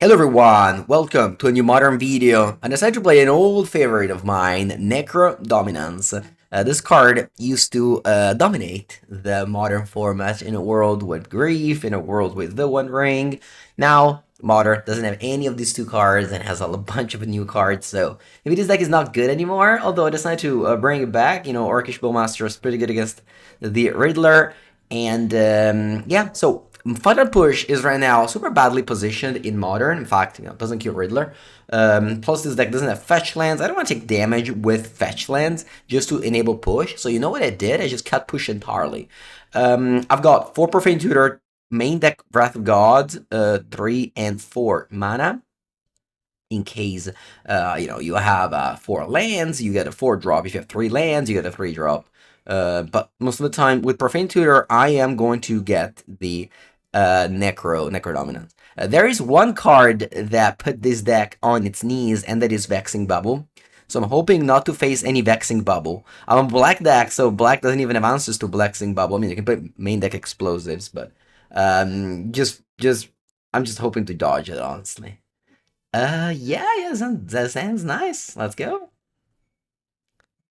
Hello everyone, welcome to a new modern video. I decided to play an old favorite of mine, Necrodominance. This card used to dominate the modern format in a world with Grief, in a world with the One Ring. Now, Modern doesn't have any of these two cards and has a bunch of new cards, so maybe this deck is not good anymore, although I decided to bring it back. You know, Orcish Bowmaster is pretty good against the Riddler, and yeah, so Final Push is right now super badly positioned in Modern. In fact, doesn't kill Riddler. Plus, this deck doesn't have fetch lands. I don't want to take damage with fetch lands just to enable push. So you know what I did? I just cut push entirely. I've got 4 Profane Tutor, main deck Wrath of God, 3 and 4 mana. In case, you have 4 lands, you get a 4 drop. If you have 3 lands, you get a 3 drop. But most of the time with Profane Tutor, I am going to get the Necrodominance. There is one card that put this deck on its knees, and that is Vexing Bubble. So I'm hoping not to face any Vexing Bubble. I'm a black deck, so black doesn't even have answers to Vexing Bubble. I mean, you can put main deck explosives, but I'm just hoping to dodge it, honestly. Yeah, that sounds nice. Let's go.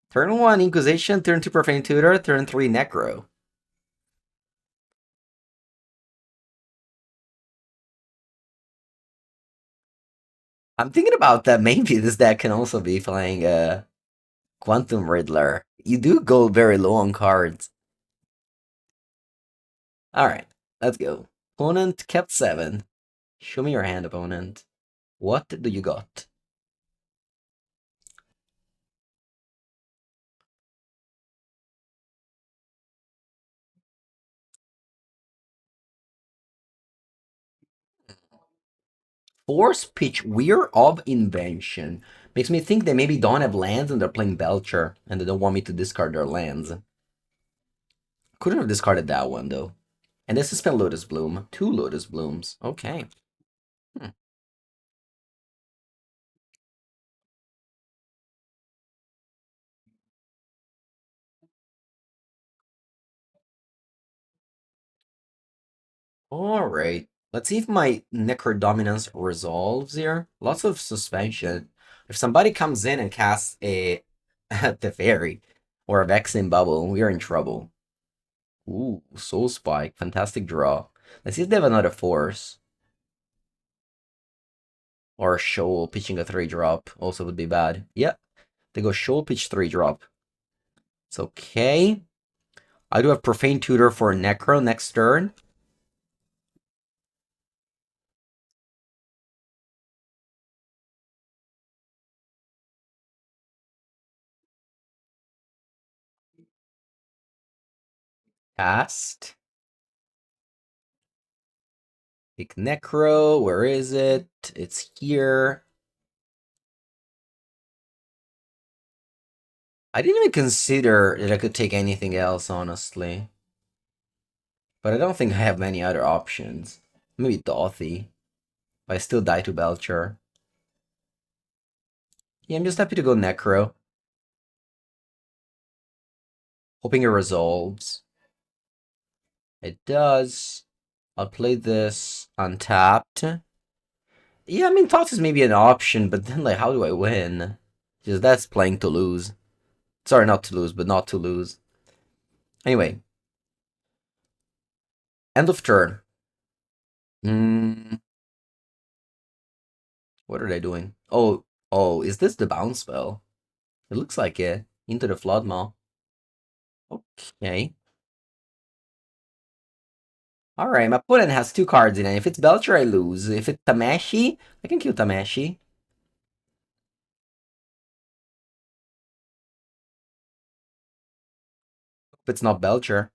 Turn 1, Inquisition. Turn 2, Profane Tutor. Turn 3, Necro. I'm thinking about that. Maybe this deck can also be playing Quantum Riddler. You do go very low on cards. Alright, let's go. Opponent kept 7. Show me your hand, opponent. What do you got? Force Pitch Weir of Invention. Makes me think they maybe don't have lands and they're playing Belcher, and they don't want me to discard their lands. Couldn't have discarded that one, though. And this is spell Lotus Bloom. 2 Lotus Blooms. Okay. Hmm. Alright. Let's see if my Necrodominance resolves here. Lots of suspension. If somebody comes in and casts a Teferi or a Vexing Bubble, we are in trouble. Ooh, Soul Spike. Fantastic draw. Let's see if they have another Force. Or Shoal pitching a 3-drop also would be bad. Yeah, they go Shoal pitch 3-drop. It's okay. I do have Profane Tutor for Necro next turn. Cast. Pick Necro. Where is it? It's here. I didn't even consider that I could take anything else, honestly. But I don't think I have many other options. Maybe Dothy. But I still die to Belcher. Yeah, I'm just happy to go Necro. Hoping it resolves. It does. I'll play this untapped. Yeah, I mean, Thoughts is maybe an option, but then, like, how do I win? Just that's playing to lose. Sorry, not to lose, but not to lose. Anyway. End of turn. What are they doing? Oh, is this the bounce spell? It looks like it. Into the Floodmaw. Okay. Alright, my opponent has 2 cards in it. If it's Belcher, I lose. If it's Tameshi, I can kill Tameshi. If it's not Belcher.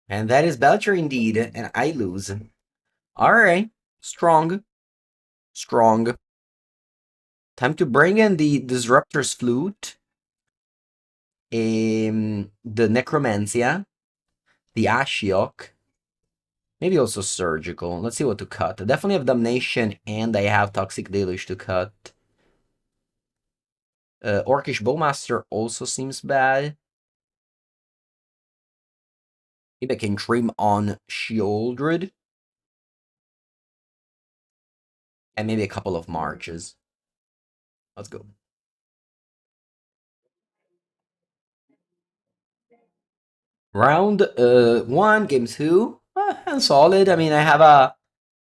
And that is Belcher indeed, and I lose. Alright. Strong. Strong. Time to bring in the Disruptor's Flute. The Necromancia. The Ashiok. Maybe also surgical. Let's see what to cut. I definitely have Damnation and I have Toxic Deluge to cut. Orcish Bowmaster also seems bad. Maybe I can trim on Shieldred. And maybe a couple of marches. Let's go. Round 1, game 2. Solid. I mean, I have a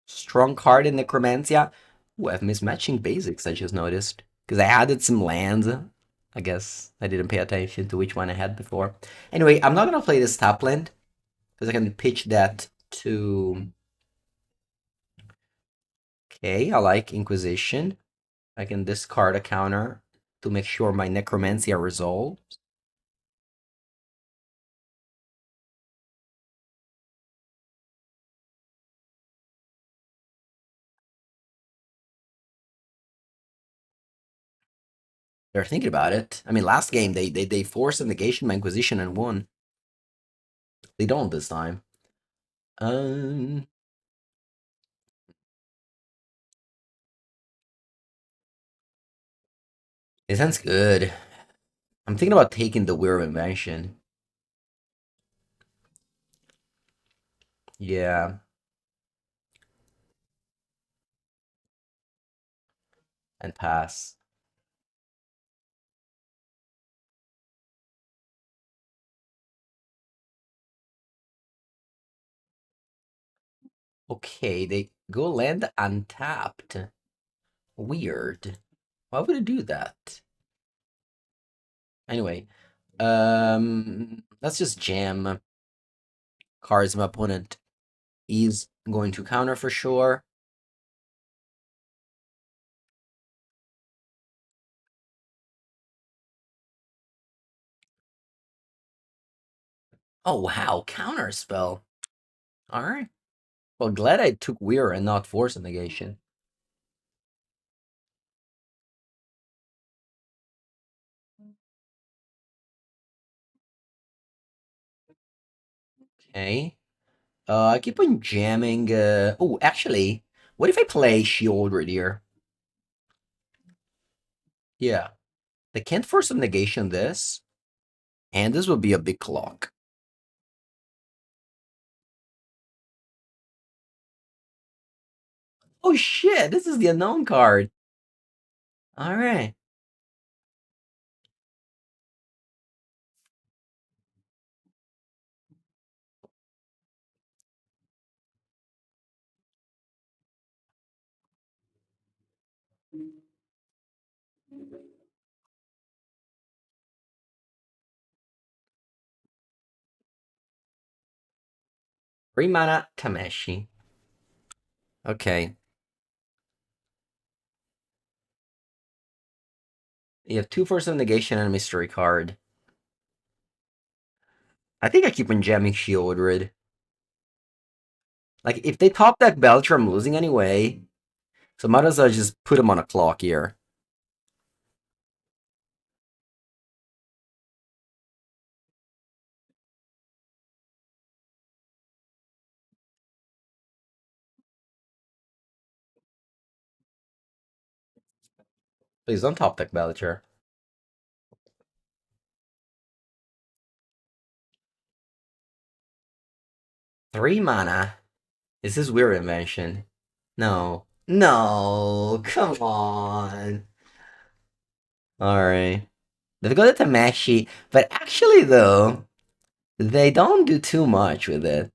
strong card in Necromancia. Ooh, I have mismatching basics, I just noticed. Because I added some lands. I guess I didn't pay attention to which one I had before. Anyway, I'm not going to play this top land. Because I can pitch that to... Okay, I like Inquisition. I can discard a counter to make sure my Necromancia resolves. They're thinking about it. I mean, last game they forced a negation my Inquisition and won. They don't this time. Um, it sounds good. I'm thinking about taking the Weird Invention. Yeah, and pass. Okay, they go land untapped. Weird. Why would it do that? Anyway, let's just jam cards my opponent is going to counter for sure. Oh wow, counter spell. All right. Well, glad I took Weir and not Force Negation. Okay. I keep on jamming. Oh, actually, what if I play Shieldred here? Yeah. They can't Force of Negation this, and this would be a big clock. Oh shit, this is the unknown card. All right. Three mana Tameshi. Okay. You have two Force of Negation and a Mystery card. I think I keep on jamming Shieldred. Like, if they top deck Belcher, I'm losing anyway. So might as well just put him on a clock here. Please don't top deck Belcher. Three mana. Is this Weird Invention? No. No, come on. Alright. They've got the Tamashi, but actually though, they don't do too much with it.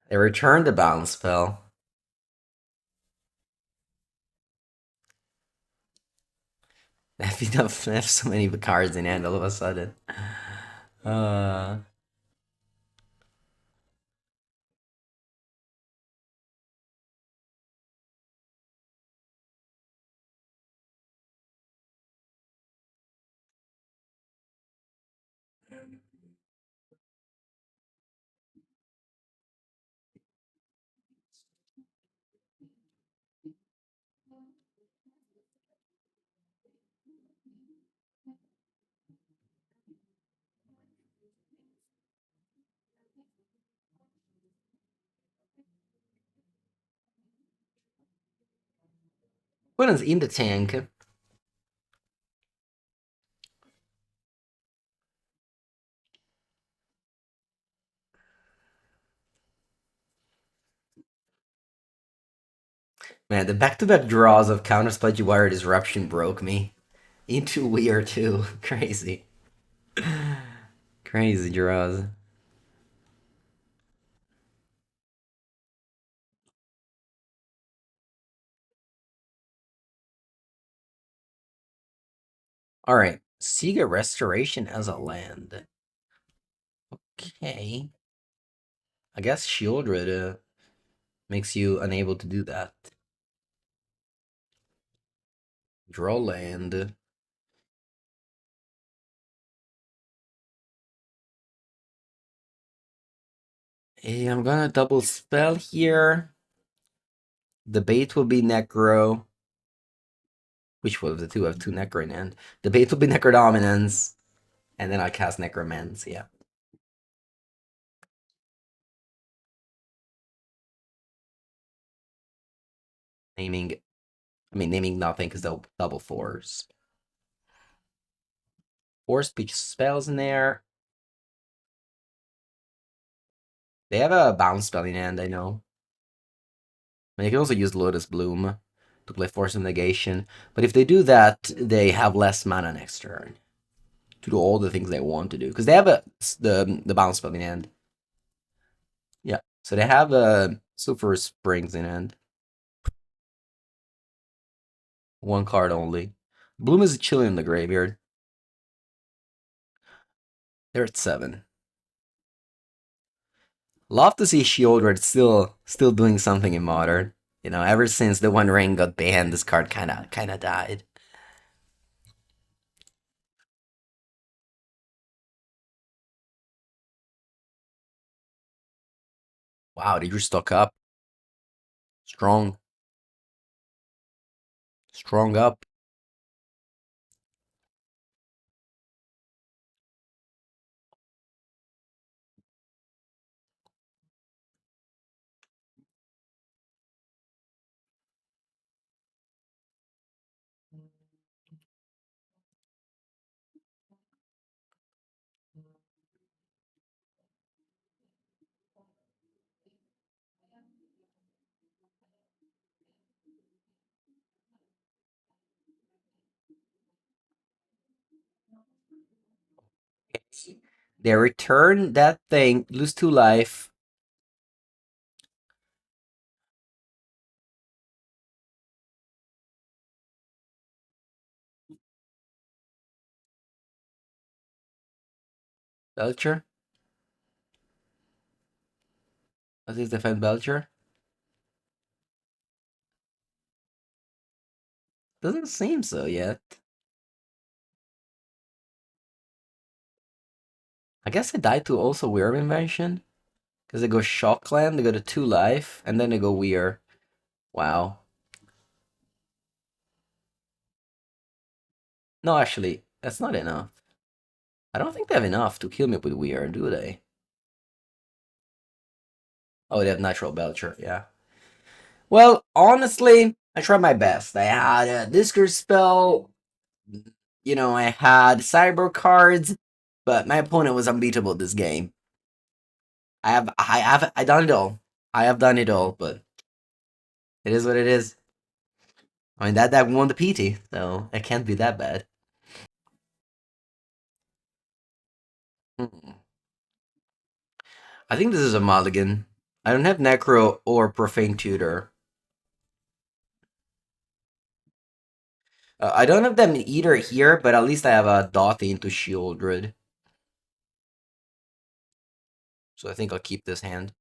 They returned the bounce spell. They have so many cards in hand all of a sudden. Uh, Opponent's in the tank. Man, the back-to-back draws of Counterspell Wire Disruption broke me. Into weird too. Crazy. Crazy draws. Alright. Siga Restoration as a land. Okay. I guess Shieldred makes you unable to do that. Draw land. Hey, I'm gonna double spell here. The bait will be Necro. Which one of the two have two Necro in hand? The bait will be Necrodominance. And then I cast Necromancy, yeah. Naming, naming nothing because they'll double force. Four speech spells in there. They have a bounce spell in hand, I know. And you can also use Lotus Bloom to play Force of Negation. But if they do that, they have less mana next turn to do all the things they want to do. Because they have the bounce spell in hand. Yeah. So they have a Sulfur Springs in hand. One card only. Bloom is chilling in the graveyard. They're at 7. Love to see Shieldred still doing something in Modern. You know, ever since the One Ring got banned, this card kinda died. Wow, did you stock up? Strong. Strong up. They return that thing, lose 2 life. Belcher? Does this defend Belcher? Doesn't seem so yet. I guess they died to also Weird Invention. Because they go Shockland, they go to 2 life, and then they go Weir. Wow. No, actually, that's not enough. I don't think they have enough to kill me with Weir, do they? Oh, they have Natural Belcher, yeah. Well, honestly, I tried my best. I had a Discourse spell, you know, I had Cyber cards, but my opponent was unbeatable this game. I done it all. I have done it all, but it is what it is. I mean that won the PT, so it can't be that bad. Hmm. I think this is a mulligan. I don't have Necro or Profane Tutor. I don't have them either here, but at least I have a Dot into Shieldred. So I think I'll keep this hand.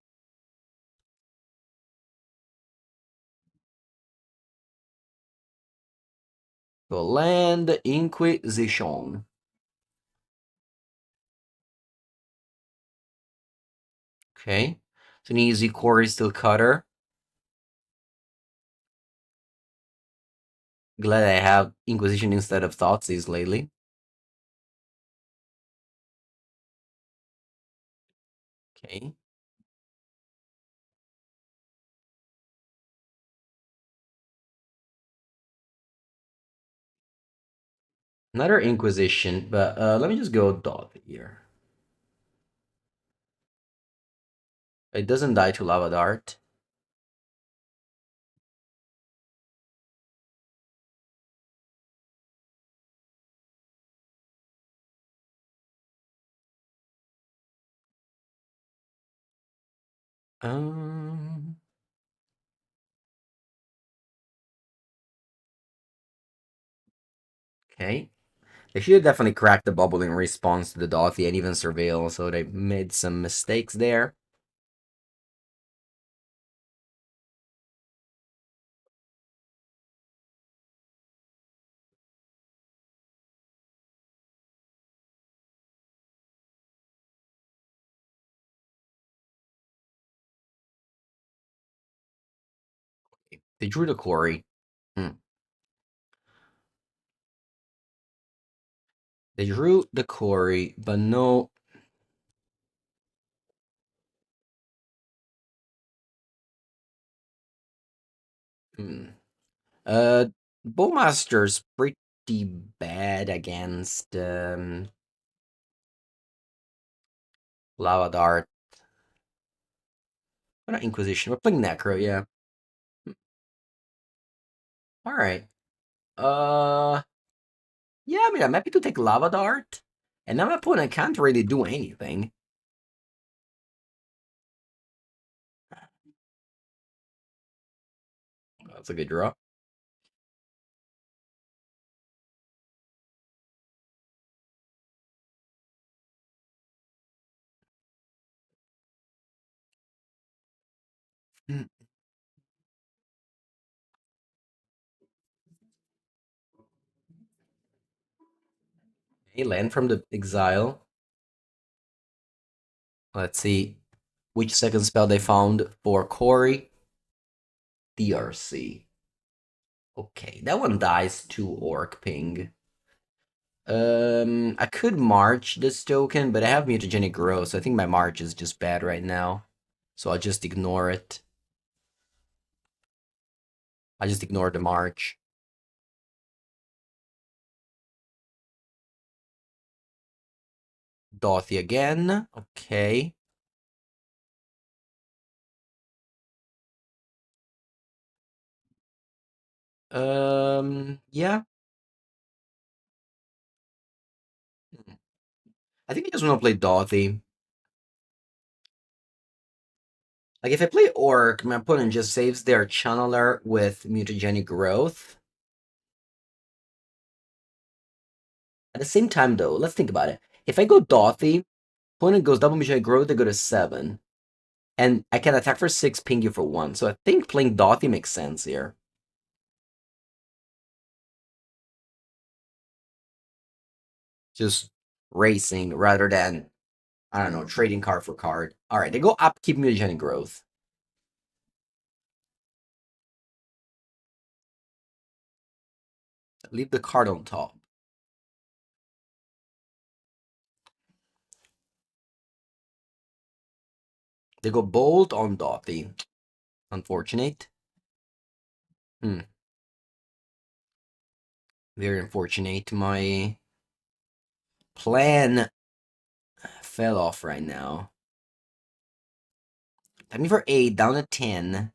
So land Inquisition. Okay. So an easy core is still Cutter. Glad I have Inquisition instead of Thoughtseize lately. Okay. Another Inquisition, but let me just go Dot here. It doesn't die to Lava Dart. Um, okay. They should have definitely cracked the bubble in response to the Dothy and even Surveil, so they made some mistakes there. They drew the quarry. Hmm. They drew the quarry, but no. Hmm. Uh, Bowmaster's pretty bad against Lava Dart. What not Inquisition? We're playing Necro, yeah. All right. Uh, yeah. I mean, I'm happy to take Lava Dart, and now my opponent can't really do anything. That's a good draw. Hmm. A land from the exile. Let's see which second spell they found for Corey. DRC. Okay, that one dies to Orc Ping. I could march this token, but I have mutagenic growth, so I think my march is just bad right now. So I'll just ignore it. I just ignore the march. Dothy again. Okay. Yeah. I think I just want to play Dothy. Like, if I play Orc, my opponent just saves their Channeler with mutagenic growth. At the same time, though, let's think about it. If I go Dothy, opponent goes double mutagenic growth, they go to 7. And I can attack for 6, ping you for 1. So I think playing Dothy makes sense here. Just racing rather than, I don't know, trading card for card. Alright, they go upkeep mutagenic growth. Leave the card on top. They go bold on Dothy. Unfortunate. Hmm. Very unfortunate. My plan fell off right now. Time me for 8, down to 10.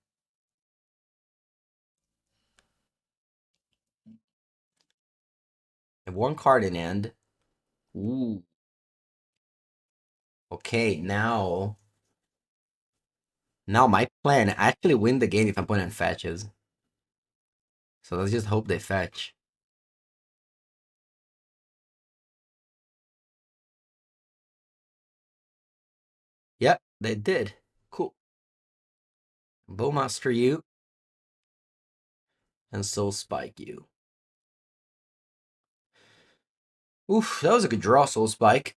I have one card in hand. Ooh. Okay, now my plan actually win the game if opponent fetches. So let's just hope they fetch. Yep, they did. Cool. Bowmaster you and Soul Spike you. Oof, that was a good draw, Soul Spike.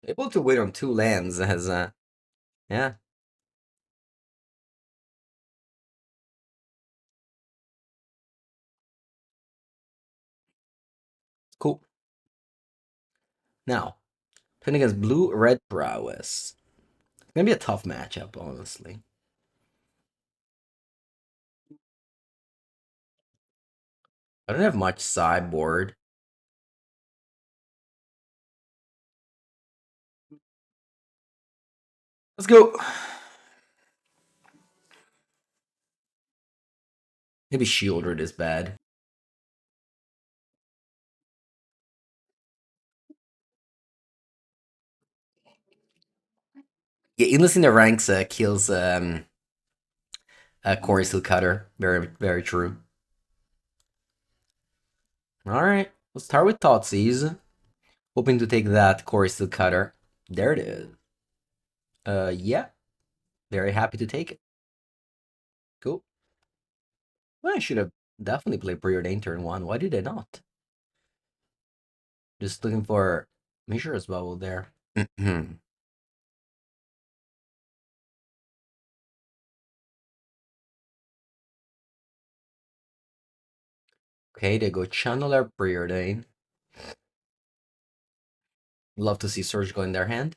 Able to win on 2 lands as yeah, cool. Now, playing against blue red prowess. It's gonna be a tough matchup, honestly. I don't have much sideboard. Let's go. Maybe Shieldred is bad. Yeah, enlisting the ranks kills Corey Steel Cutter. Very, very true. Alright, let's start with Thoughtseize. Hoping to take that Corey Steel Cutter. There it is. Yeah. Very happy to take it. Cool. Well, I should have definitely played Preordain turn 1. Why did I not? Just looking for Mishra's Bubble there. Okay, they go Channeler Preordain. Love to see Surgical in their hand.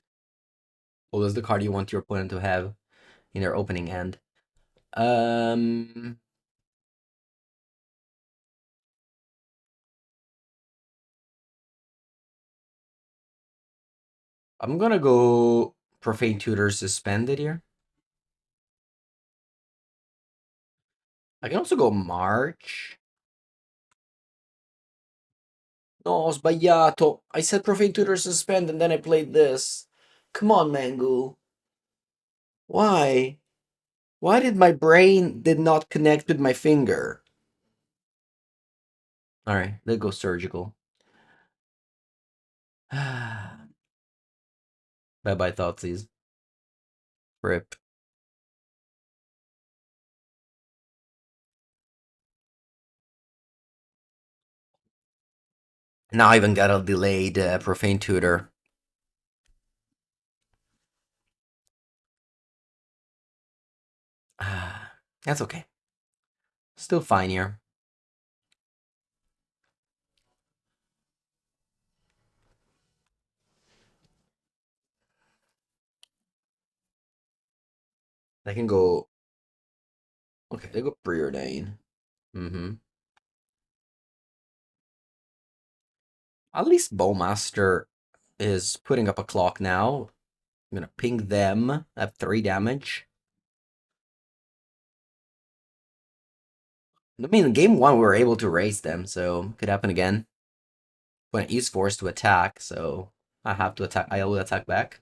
What is the card you want your opponent to have in their opening hand? I'm gonna go Profane Tutor Suspended here. I can also go March. No, sbagliato. I said Profane Tutor Suspend and then I played this. Come on, Mangu. Why? Why did my brain did not connect with my finger? Alright, let's go Surgical. Bye-bye, Thoughtseize. Rip. Now I even got a delayed Profane Tutor. That's okay. Still fine here. I can go... Okay, they go Preordain. Mm-hmm. At least Bowmaster is putting up a clock now. I'm gonna ping them at 3 damage. I mean, in game 1 we were able to raise them, so could happen again. When he's forced to attack, so I have to attack. I will attack back.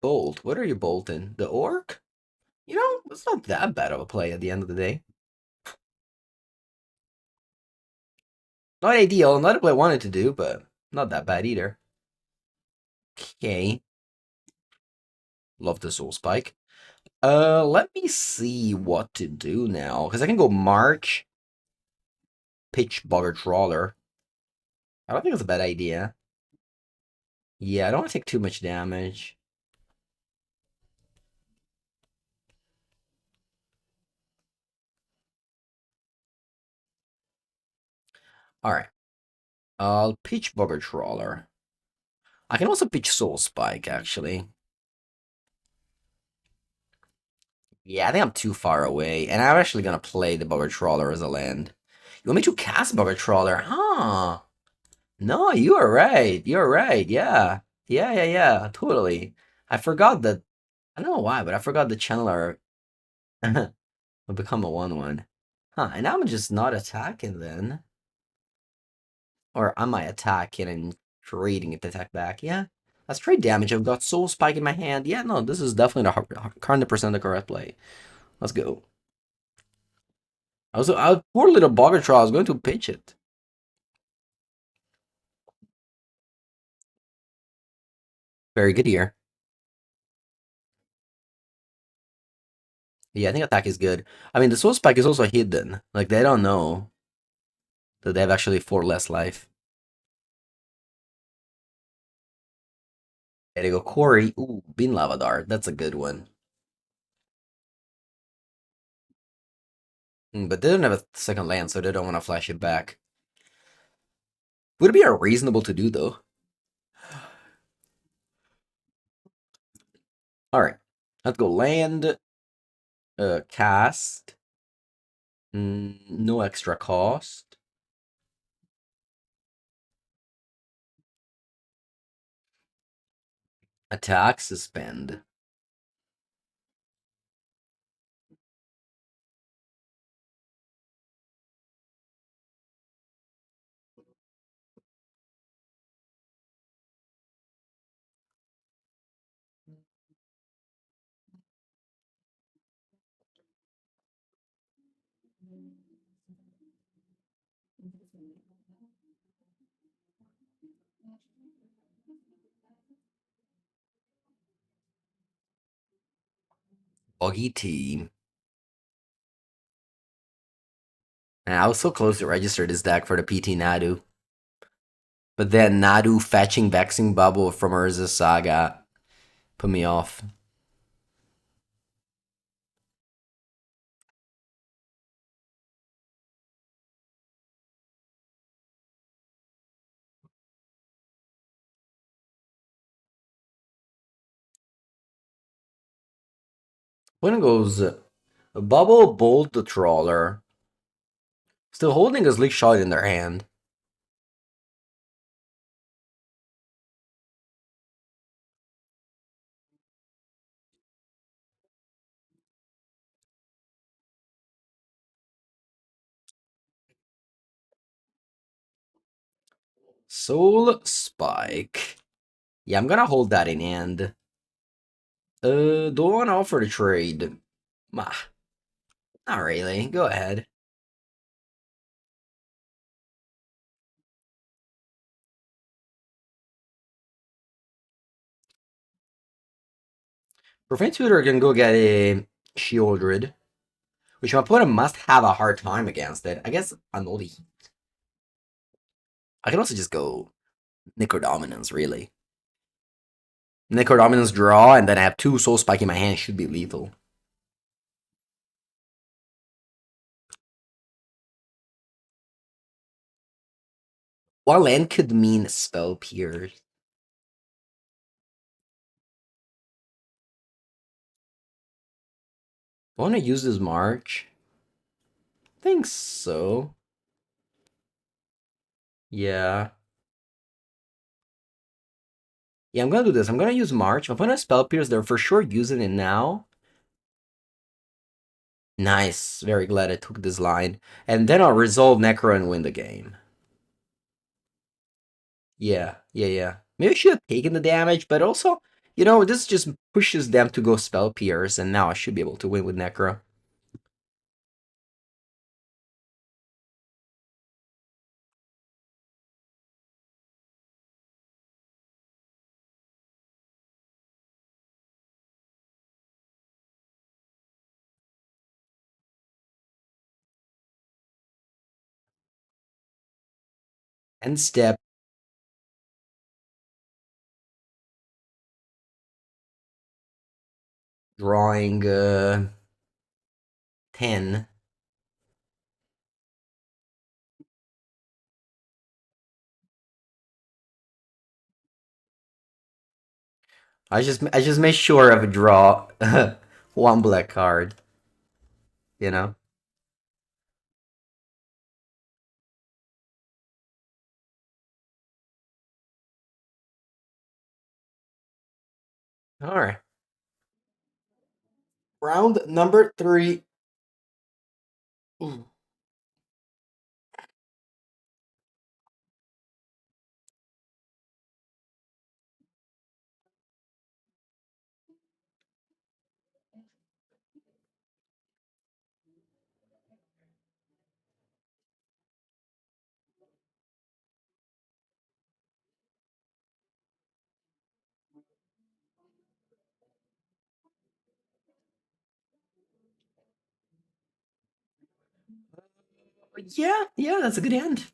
Bolt. What are you bolting? The orc? You know, it's not that bad of a play at the end of the day. Not ideal, not what I wanted to do, but not that bad either. Okay. Love the soul spike. Let me see what to do now. Because I can go March, pitch Bugger Trawler. I don't think it's a bad idea. Yeah, I don't want to take too much damage. Alright. I'll pitch Bugger Trawler. I can also pitch Soul Spike, actually. Yeah, I think I'm too far away. And I'm actually gonna play the Bugger Trawler as a land. You want me to cast Bugger Trawler? Huh. No, you are right. You're right. Yeah. Yeah. Totally. I forgot that. I don't know why, but I forgot the channeler will become a 1/1. Huh, and I'm just not attacking then. Or am I attacking and trading it to attack back? Yeah. That's trade damage. I've got Soul Spike in my hand. Yeah, no, this is definitely the 100% the correct play. Let's go. Poor little Bogartraw, I was going to pitch it. Very good here. Yeah, I think attack is good. I mean, the Soul Spike is also hidden. Like, they don't know that they have actually 4 less life. There you go, Corey. Ooh, Bin Lavadar. That's a good one. But they don't have a second land, so they don't want to flash it back. Would it be reasonable to do, though? Alright. Let's go land. Cast. No extra cost. Attack, suspend. Buggy team. And I was so close to register this deck for the PT Nadu. But then Nadu fetching Vexing Bubble from Urza Saga put me off. When goes Bubble Bolt the Trawler. Still holding a Sleek Shot in their hand. Soul Spike. Yeah, I'm gonna hold that in hand. Do I want to offer the trade? Nah, not really. Go ahead. Profane Tutor can go get a Shieldred, which my opponent must have a hard time against it. I guess Anoli. I can also just go Necrodominance, really. Necrodominance draw, and then I have 2 Soul Spike in my hand, should be lethal. One land could mean Spell Pierce. I want to use this March. Think so. Yeah. Yeah, I'm gonna do this. I'm gonna use March. If I'm gonna Spell Pierce, they're for sure using it now. Nice. Very glad I took this line. And then I'll resolve Necro and win the game. Yeah. Maybe I should have taken the damage, but also, this just pushes them to go Spell Pierce, and now I should be able to win with Necro. End step. Drawing 10. I just made sure of a draw 1 black card. You know? Alright. Round number 3. Ooh. Yeah, that's a good hand.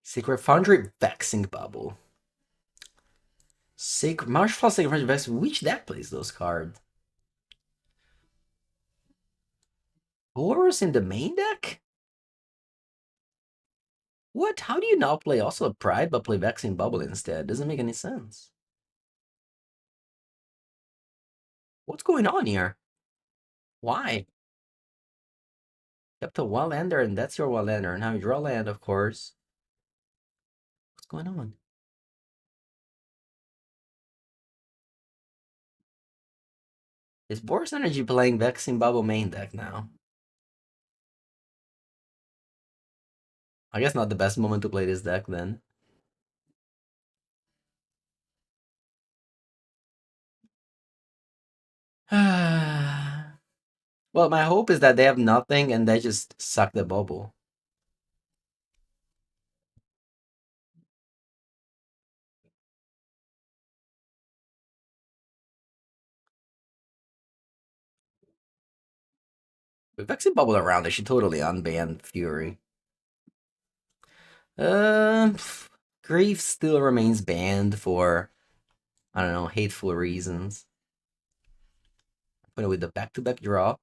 Secret Foundry Vexing Bubble. Marshfall Secret Foundry Vexing. Which deck plays those cards? Boros in the main deck? What? How do you not play also Pride but play Vexing Bubble instead? Doesn't make any sense. What's going on here? Why? Kept a Wildlander and that's your Wildlander. Now you draw land, of course. What's going on? Is Boros Energy playing Vexing Bubble main deck now? I guess not the best moment to play this deck then. Well, my hope is that they have nothing and they just suck the bubble. With Vexing Bubble around, they should totally unban Fury. Um, Grief still remains banned for, I don't know, hateful reasons. Put it with the back-to-back draw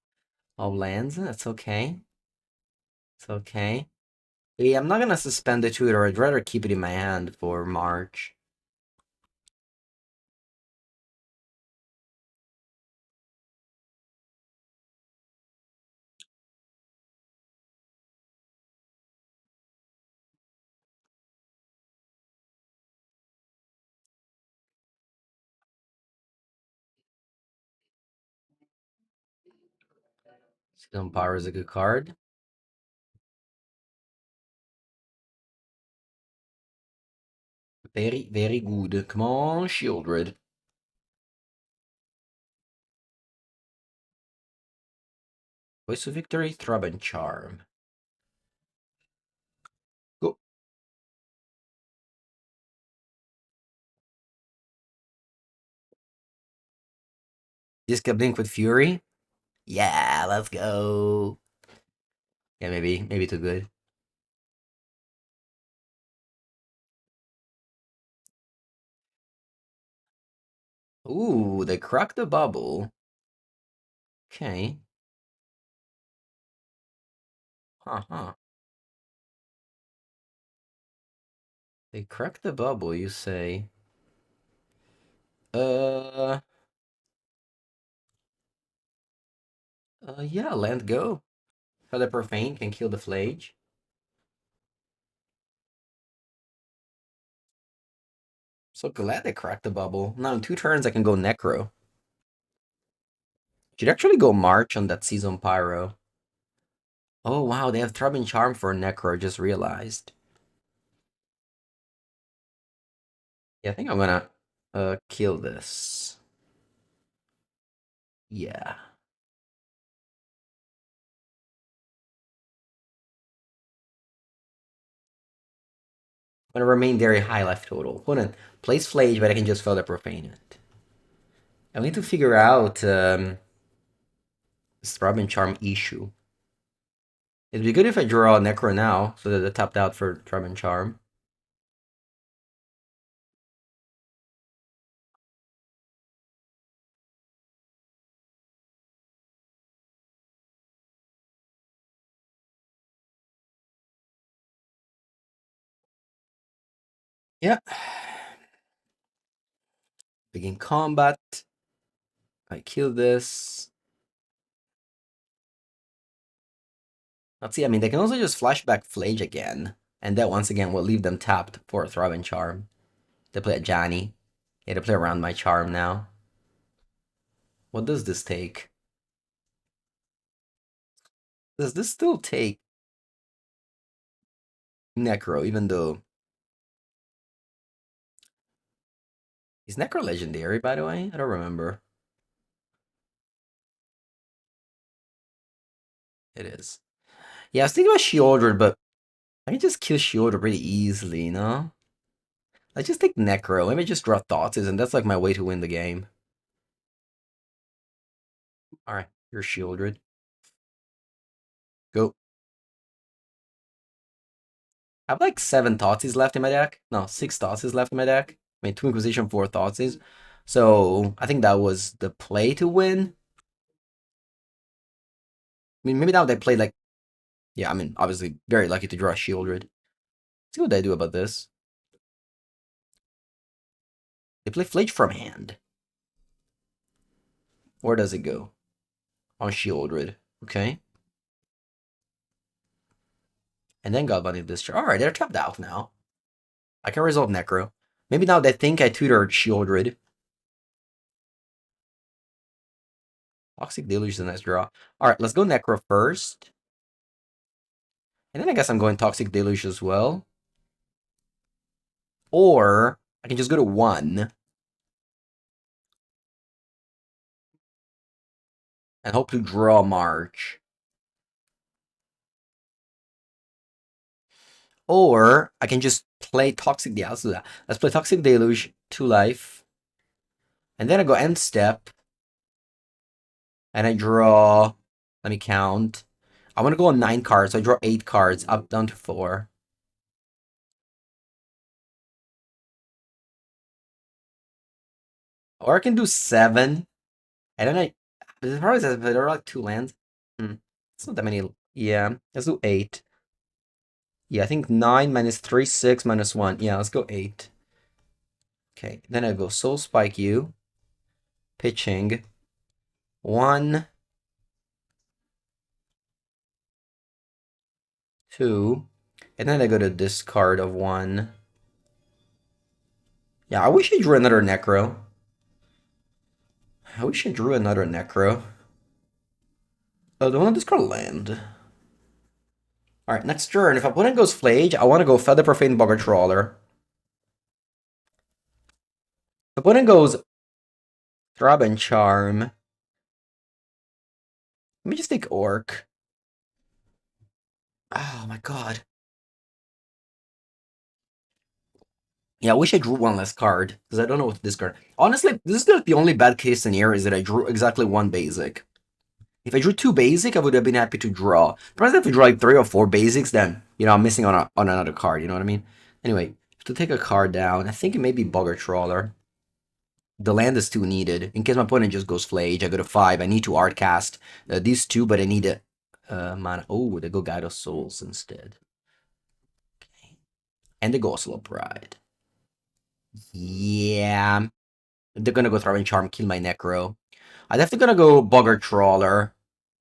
of lands. That's okay. It's okay. But yeah, I'm not gonna suspend the tutor. I'd rather keep it in my hand for March. Season Power is a good card. Very, very good. Come on, Shieldred. Voice of Victory, Throb and Charm. Go. Disc Blink with Fury. Yeah, let's go. Yeah, maybe too good. Ooh, they cracked the bubble. Okay. Huh. They cracked the bubble, you say? Uh, yeah, land go. Feather Profane can kill the Flage. So glad they cracked the bubble. Now in 2 turns I can go Necro. Should actually go March on that Season Pyro. Oh wow, they have Throb and Charm for Necro, just realized. Yeah, I think I'm gonna kill this. Yeah. I'm gonna remain very high life total. Opponent plays Flage, but I can just Feather Profane it. I need to figure out this Throb and Charm issue. It'd be good if I draw a Necro now, so that I tapped out for Throb and Charm. Yeah. Begin combat. I kill this. Let's see, I mean, they can also just flashback Flage again. And that once again will leave them tapped for a Throb and Charm. They play a Johnny. Yeah, they play around my Charm now. What does this take? Does this still take Necro, even though... Is Necro legendary, by the way? I don't remember. It is. Yeah, I was thinking about Shieldred, but I can just kill Shieldred pretty easily, you know? I just take Necro. Maybe just draw Thoughts, and that's like my way to win the game. Alright, you're Shieldred. Go. I have like 7 Thoughtseize left in my deck. No, 6 Thoughtseize left in my deck. I mean, 2 Inquisition, 4 Thoughtseize. So I think that was the play to win. mean, maybe now they play like, yeah, I mean, obviously very lucky to draw Shieldred. Let's see what they do about this. They play Flage from hand. Where does it go? On Shieldred. Okay. And then Galvanic Discharge. Alright, they're tapped out now. I can resolve Necro. Maybe now they think I tutored Shieldred. Toxic Deluge is a nice draw. Alright, let's go Necro first. And then I guess I'm going Toxic Deluge as well. Or I can just go to 1. And hope to draw March. Or I can just play Toxic Deluge. Let's do that. Let's play Toxic Deluge, 2 life. And then I go end step. And I draw. Let me count. I want to go on 9 cards. So I draw 8 cards, up down to 4. Or I can do 7. And then the problem is that there are like 2 lands. It's not that many. Yeah, let's do 8. Yeah, I think 9 minus 3, 6 minus 1. Yeah, let's go 8. Okay, then I go Soul Spike you. Pitching. 1, 2. And then I go to discard of 1. Yeah, I wish I drew another Necro. I wish I drew another Necro. Oh, do I want to discard land? Alright, next turn. If opponent goes Flage, I want to go Feather Profane Bugger Trawler. If opponent goes Throb and Charm. Let me just take Orc. Oh my god. Yeah, I wish I drew one less card, because I don't know what to discard. Honestly, this is like the only bad case scenario is that I drew exactly 1 basic. If I drew 2 basic, I would have been happy to draw. But if I draw like 3 or 4 basics, then, you know, I'm missing on another card, you know what I mean? Anyway, to take a card down, I think it may be Bugger Trawler. The land is too needed. In case my opponent just goes Flage, I go to 5. I need to art cast these 2, but I need a mana. Oh, they go Guide of Souls instead. Okay. And the Ghostlow Pride. Yeah. They're gonna go Throbbing Charm, kill my Necro. I'm definitely gonna go Bugger Trawler.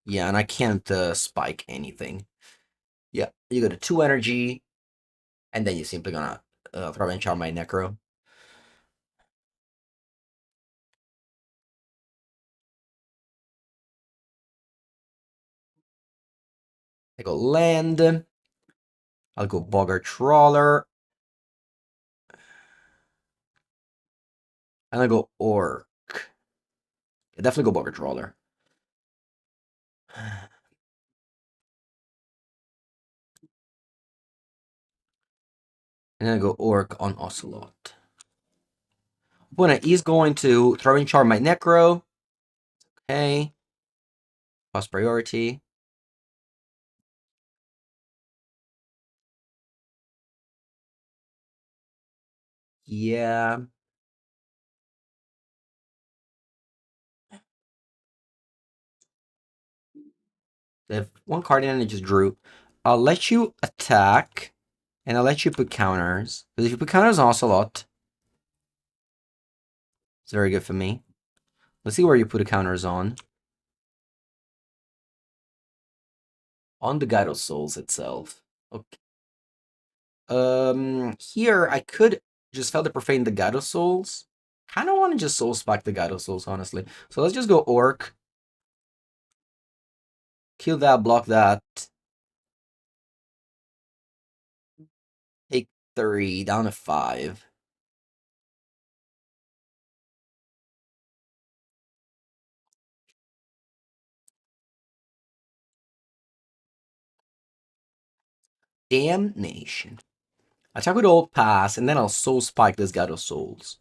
Yeah, and I can't spike anything. Yeah, you go to 2 energy, and then you're simply gonna Throbbing Charm my Necro. I go land. I'll go Bugger Trawler. And I go Orc. I definitely go Bugger Trawler. And then I go Orc on Ocelot. Opponent is going to Throwing Charm my Necro. Okay. Cost priority. Yeah. They have 1 card in and it just drew. I'll let you attack. And I'll let you put counters. Because if you put counters on Ocelot, it's very good for me. Let's see where you put the counters on. On the Guide of Souls itself. Okay. Here I could just Feather Profane the Guide of Souls. Kind of want to just Soul Spike the Guide of Souls, honestly. So let's just go Orc. Kill that, block that. Take 3, down to 5. Damnation. Attack with Old Pass, and then I'll Soul Spike this Guide of Souls.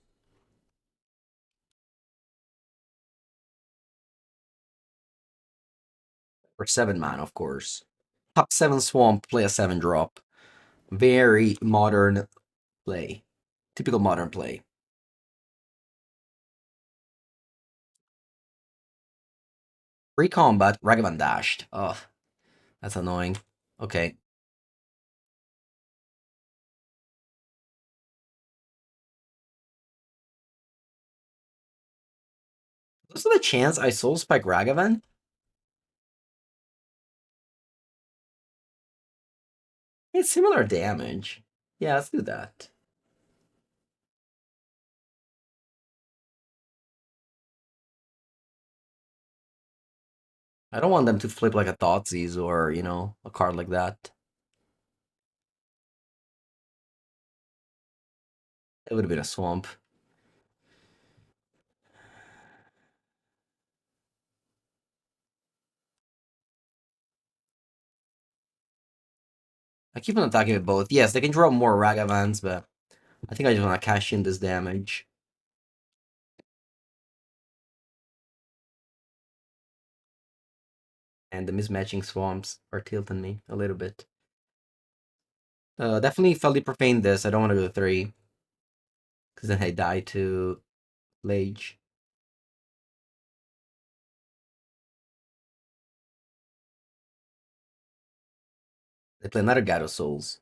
For 7 mana, of course. Top 7 Swamp, play a 7 drop. Very modern play. Typical modern play. Free combat, Ragavan dashed. Ugh. That's annoying. Okay. Is there a chance I soul spike Ragavan? It's similar damage. Yeah, let's do that. I don't want them to flip like a Thoughtseize or, a card like that. It would have been a swamp. I keep on attacking with both. Yes, they can draw more Ragavans, but I think I just want to cash in this damage. And the mismatching swamps are tilting me a little bit. Definitely Felly Profane this. I don't want to go 3. Because then I die to Lage. They play another God of Souls.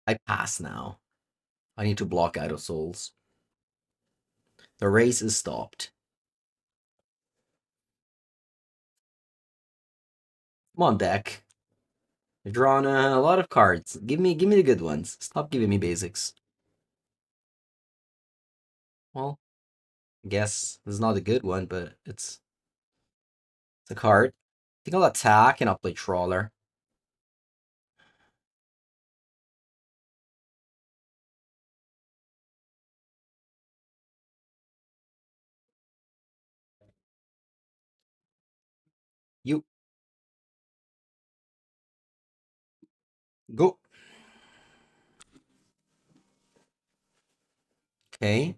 I pass now. I need to block God of Souls. The race is stopped. Come on, deck. I've drawn a lot of cards. Give me the good ones. Stop giving me basics. Well, I guess this is not a good one, but it's a card. I think I'll attack and I'll play Trawler. You go. Okay.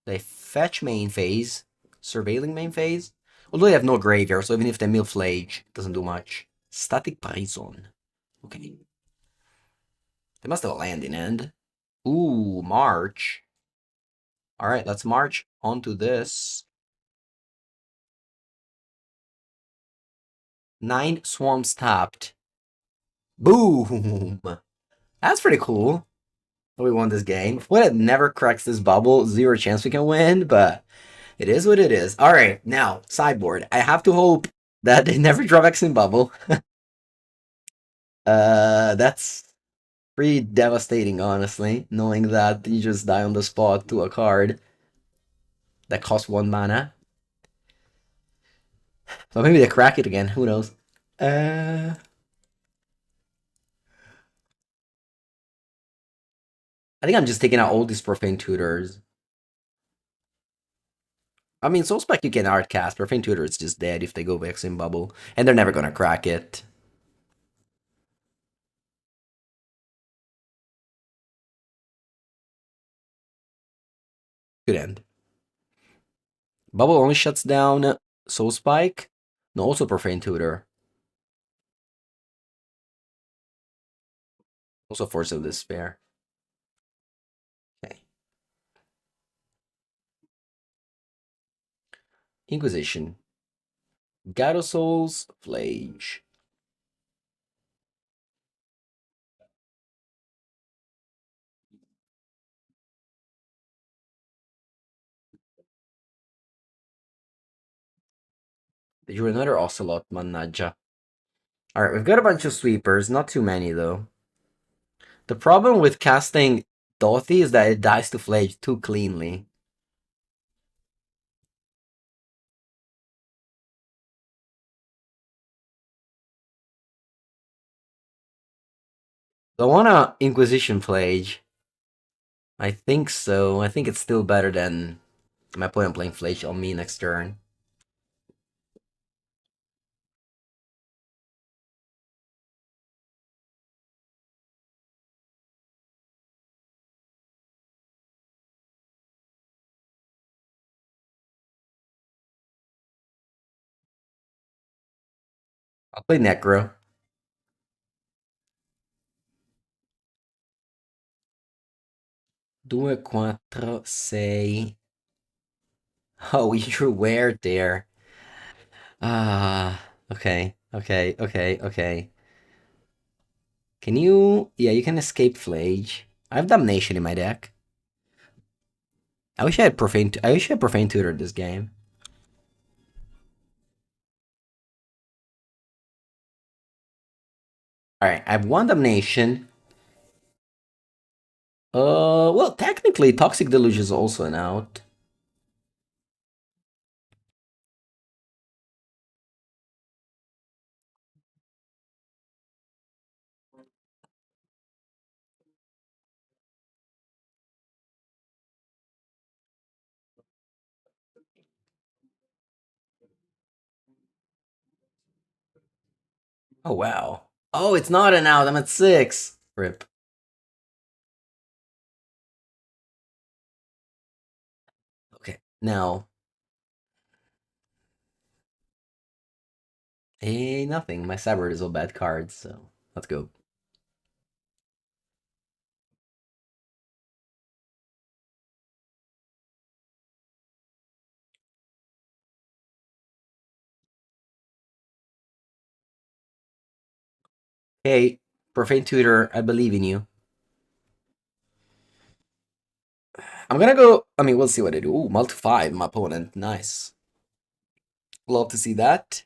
They fetch main phase, surveilling main phase. Although they have no graveyard, so even if they mill Flage, it doesn't do much. Static Prison. Okay. They must have a landing end. Ooh, March. Alright, let's march onto this. 9 swarms tapped. Boom! That's pretty cool. We won this game. If it never cracks this bubble, 0 chance we can win, but it is what it is. Alright, now, sideboard. I have to hope that they never draw X in bubble. That's pretty devastating, honestly, knowing that you just die on the spot to a card that costs 1 mana. But maybe they crack it again, who knows? Uh, I think I'm just taking out all these Profane Tutors. I mean, Soul Spec you can art cast. Profane Tutor is just dead if they go Vex in Bubble. And they're never gonna crack it. Good end. Bubble only shuts down Soul Spike. No, also Profane Tutor. Also Force of Despair. Okay. Inquisition. Gyro Souls, Flage. They drew another Ocelot, Manaja. Alright, we've got a bunch of sweepers, not too many though. The problem with casting Dothy is that it dies to Flage too cleanly. So I wanna Inquisition Flage. I think so. I think it's still better than my opponent playing Flage on me next turn. I'll play Necro. Due, quattro, sei. Oh, we drew Weird there. Okay, okay, okay, okay. Can you? Yeah, you can escape Flage. I have Damnation in my deck. I wish I had Profane. I wish I had Profane Tutor this game. All right, I have one Damnation. Well, technically, Toxic Deluge is also an out. Oh wow. Oh, it's not an out. I'm at 6. Rip. Okay, now. Nothing. My Cyber is all bad cards, so let's go. Hey, Profane Tutor, I believe in you. I'm gonna go. I mean, we'll see what I do. Ooh, multi 5, my opponent. Nice. Love to see that.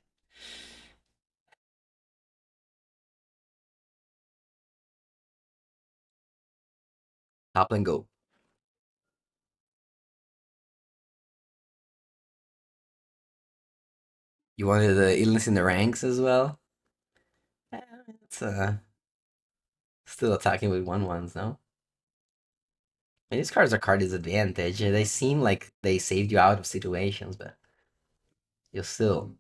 Top and go. You wanted the illness in the ranks as well? Eh, It's still attacking with 1/1s, no? And these cards are card disadvantage. They seem like they saved you out of situations, but you're still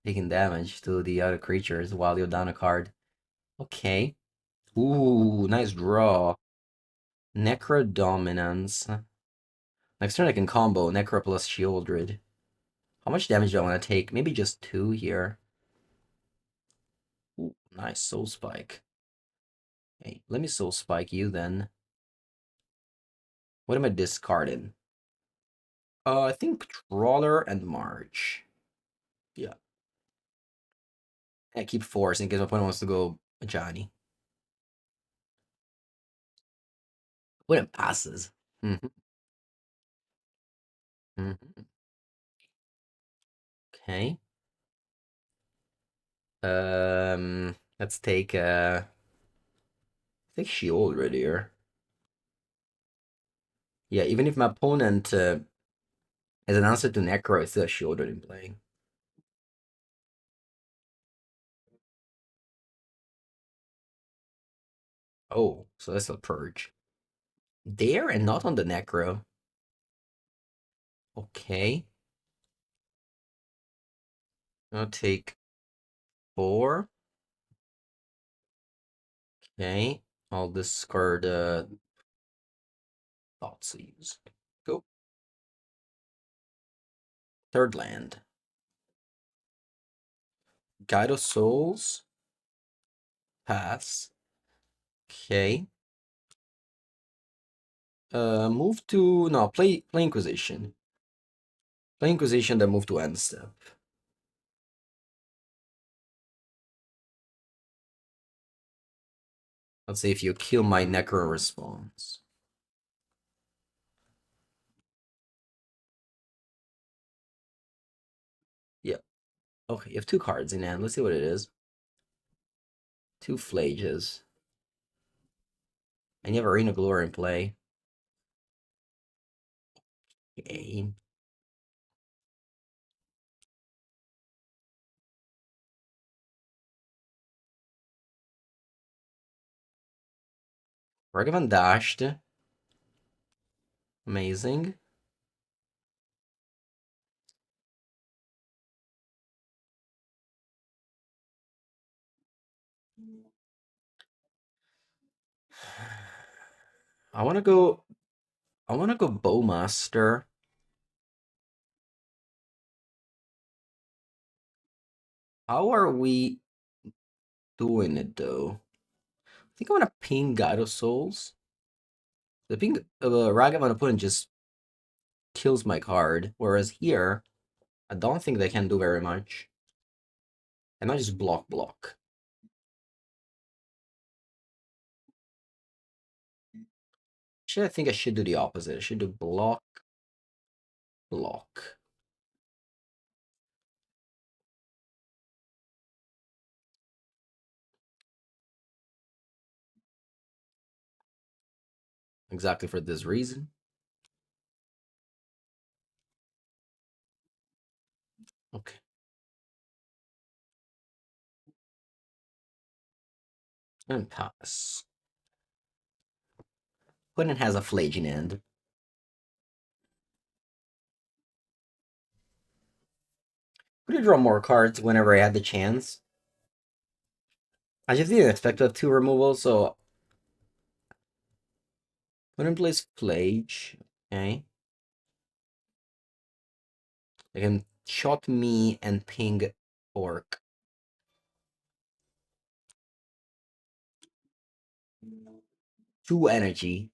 taking damage to the other creatures while you're down a card. Okay. Ooh, nice draw. Necrodominance. Next turn I can combo Necro plus Shieldred. How much damage do I want to take? Maybe just 2 here. Ooh, nice Soul Spike. Hey, let me Soul Spike you then. What am I discarding? I think Trawler and March. Yeah. I keep Force in case my opponent wants to go Johnny. What it passes. Mm-hmm. Mm-hmm. Okay. Let's take Shieldred here. Yeah, even if my opponent has an answer to Necro, it's still a Shieldred in play. Oh, so that's a Purge. There and not on the Necro. Okay. I'll take 4. Okay. I'll discard Thoughtseize. Go. Third land. Guide of Souls. Pass. Okay. Move to no play Inquisition. Play Inquisition, then move to end step. Let's see if you kill my Necro response. Yep. Okay, you have 2 cards in hand. Let's see what it is. 2 Flages. And you have Arena Glory in play. Okay. Ragavan dashed. Amazing. I wanna go Bowmaster. How are we doing it though? I think I wanna ping Guide of Souls. The ping Ragavan opponent just kills my card. Whereas here, I don't think they can do very much. I might just block. Actually, I think I should do the opposite. I should do block. Exactly for this reason. Okay. And pass. Opponent has a Flaging End. Could you draw more cards whenever I had the chance? I just didn't expect to have 2 removals, so opponent plays Flage. Okay. They can shot me and ping Orc. Two energy.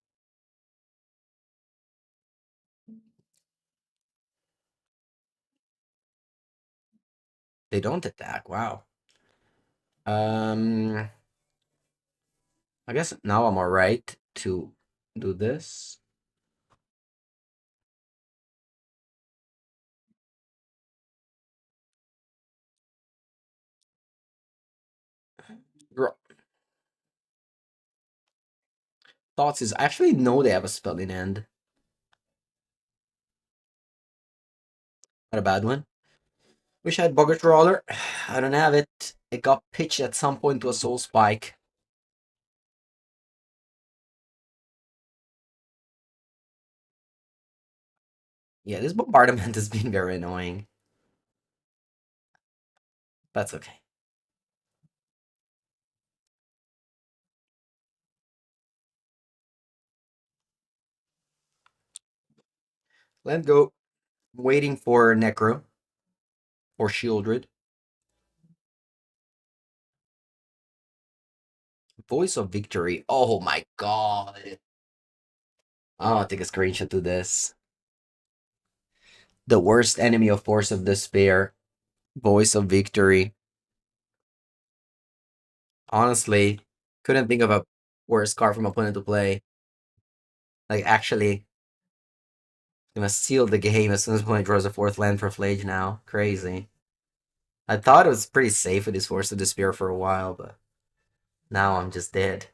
They don't attack. Wow. I guess now I'm alright to do this. Thoughts is I actually know they have a spell in end. Not a bad one. Wish I had Bucket Roller. I don't have it. It got pitched at some point to a Soul Spike. Yeah, this bombardment has been very annoying. That's okay. Let go. Waiting for Necro. Or Shieldred. Voice of Victory. Oh my god. I'll take a screenshot to this. The worst enemy of Force of Despair. Voice of Victory. Honestly, couldn't think of a worse card from opponent to play. Like, actually, gonna seal the game as soon as opponent draws a 4th land for Flage now. Crazy. I thought it was pretty safe with his Force of Despair for a while, but now I'm just dead.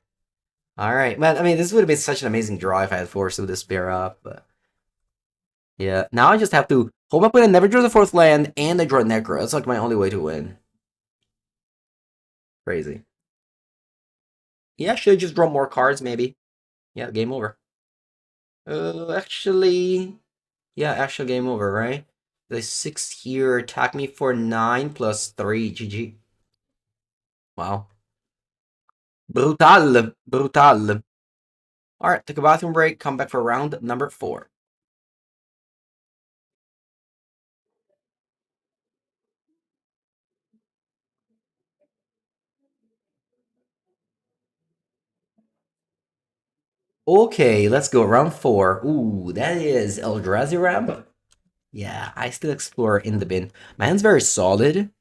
Alright, man, I mean, this would have been such an amazing draw if I had Force of Despair up, but... Yeah, now I just have to hope my opponent never draws a 4th land, and I draw Necro. That's like my only way to win. Crazy. Yeah, should just draw more cards, maybe. Yeah, game over. Actually... Yeah, actual game over, right? The 6 here attack me for 9 plus 3. GG. Wow. Brutal. Brutal. Alright, take a bathroom break, come back for round number 4. Okay, let's go. Round 4. Ooh, that is Eldrazi Ramp. Yeah, I still explore in the bin. My hand's very solid.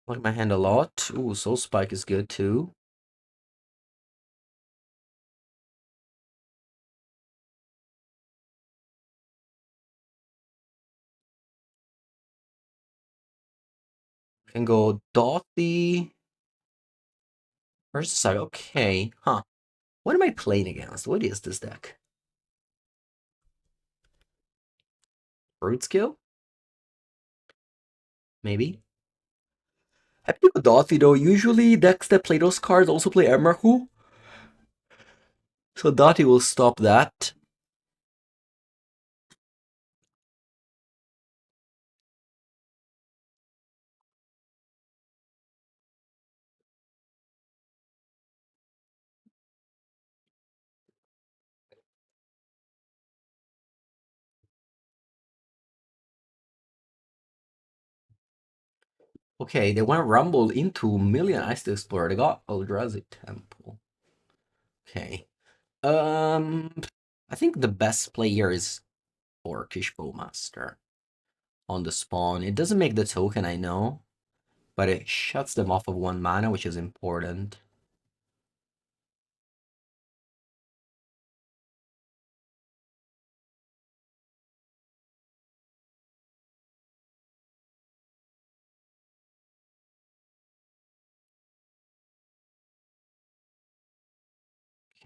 Like my hand a lot. Ooh, Soul Spike is good too. Can go Dothy. Where's the side? Okay, huh. What am I playing against? What is this deck? Broodscale? Maybe. Happy with Dothy though. Usually decks that play those cards also play Emrakul. So Dotty will stop that. Okay, they went Rumble into Million Ice to Explore. They got Eldrazi Temple. Okay. I think the best play here is Orcish Bowmaster on the spawn. It doesn't make the token, I know, but it shuts them off of 1 mana, which is important.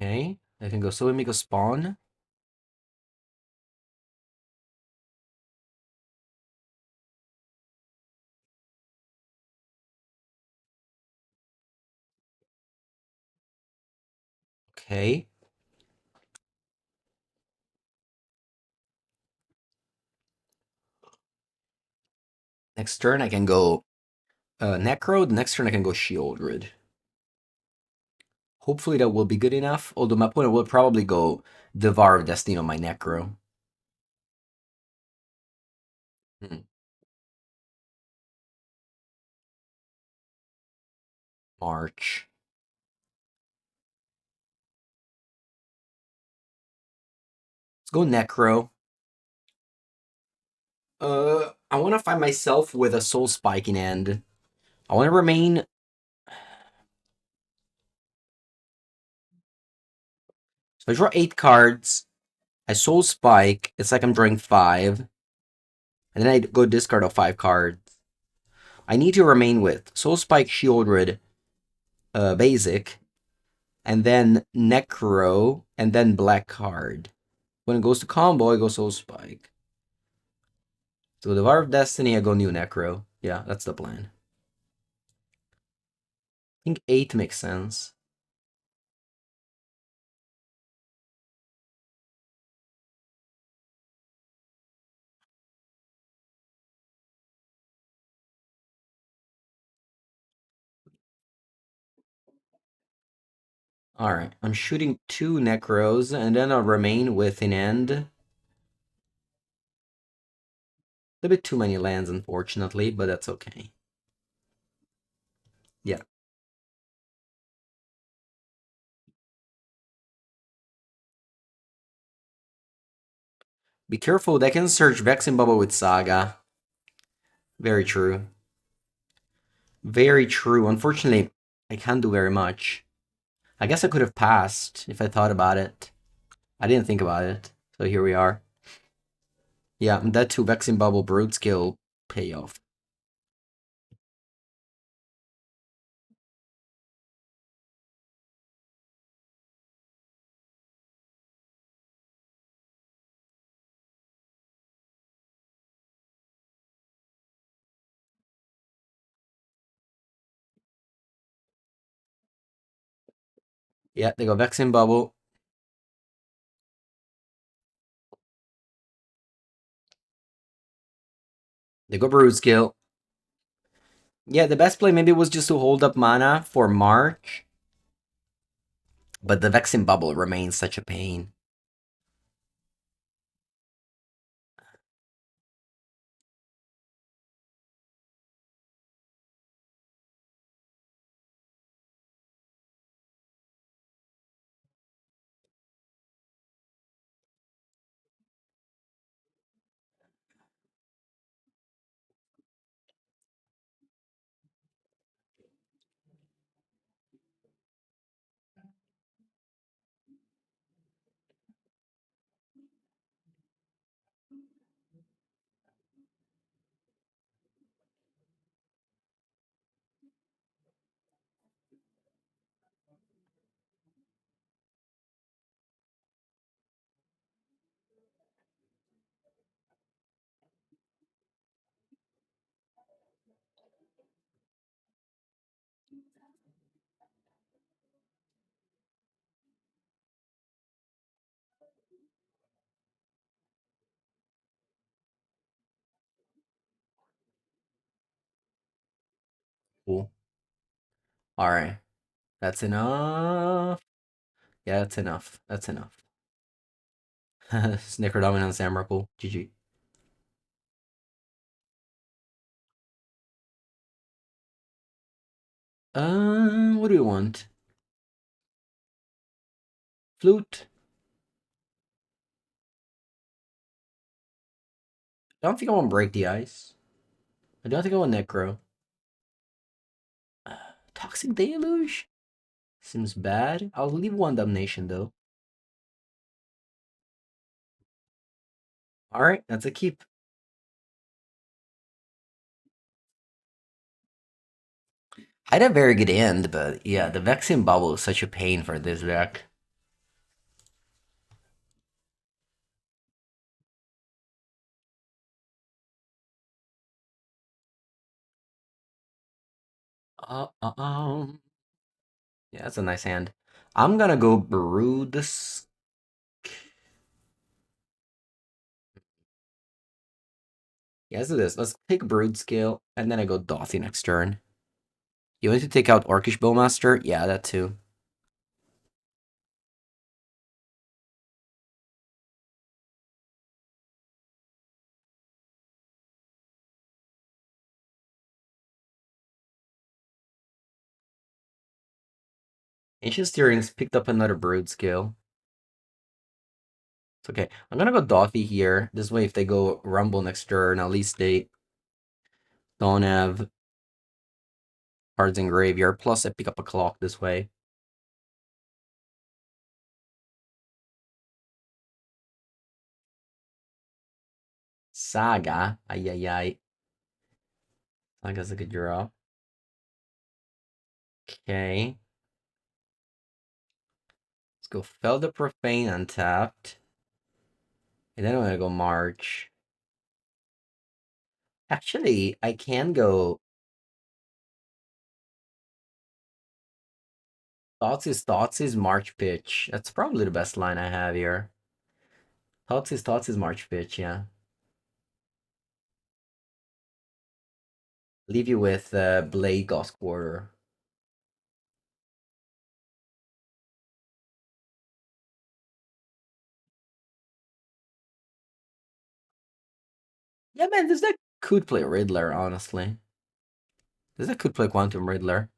Okay, I can go so we make a spawn. Okay. Next turn I can go Necro. The next turn I can go Shieldred. Hopefully that will be good enough, although my opponent will probably go Devour of Destiny on my Necro. Hmm. March. Let's go Necro. I want to find myself with a Soul Spike in hand. I want to remain. So I draw 8 cards. I Soul Spike. It's like I'm drawing 5. And then I go discard of 5 cards. I need to remain with Soul Spike, Shieldred, basic, and then Necro, and then black card. When it goes to combo, I go Soul Spike. So the Devour of Destiny, I go new Necro. Yeah, that's the plan. I think 8 makes sense. Alright, I'm shooting 2 Necros, and then I'll remain with an end. A bit too many lands, unfortunately, but that's okay. Yeah. Be careful, they can search Vexing Bubble with Saga. Very true. Very true. Unfortunately, I can't do very much. I guess I could have passed if I thought about it. I didn't think about it, so here we are. Yeah, that 2 Vexing Bubble Broodscale payoff. Yeah, they go Vexing Bubble. They go Broodscale. Yeah, the best play maybe was just to hold up mana for March. But the Vexing Bubble remains such a pain. Cool. Alright. That's enough. Yeah, that's enough. That's enough. Necrodominance Emrakul. GG. What do we want? Flute? I don't think I want to break the ice. I don't think I want Necro. Toxic Deluge? Seems bad. I'll leave one Damnation though. Alright, that's a keep. I had a very good end, but yeah, the Vexing Bubble is such a pain for this deck. Uh, uh, um. Yeah, that's a nice hand. I'm gonna go Brood this. Yeah, let's do this. Let's pick Broodscale, and then I go Dothy next turn. You want to take out Orcish Bowmaster? Yeah, that too. Ancient Steerings picked up another Broodscale. It's okay. I'm gonna go Dothy here. This way, if they go Rumble next turn, at least they don't have cards in graveyard. Plus, I pick up a clock this way. Saga. Ay, ay, ay. Saga's a good draw. Okay. Let's go Fel the Profane untapped. And then I'm gonna go March. Actually, I can go Thoughts is March Pitch. That's probably the best line I have here. Thoughts is March Pitch, yeah. Leave you with Blade Ghost Quarter. Yeah, man, this deck could play Riddler, honestly. This deck could play Quantum Riddler.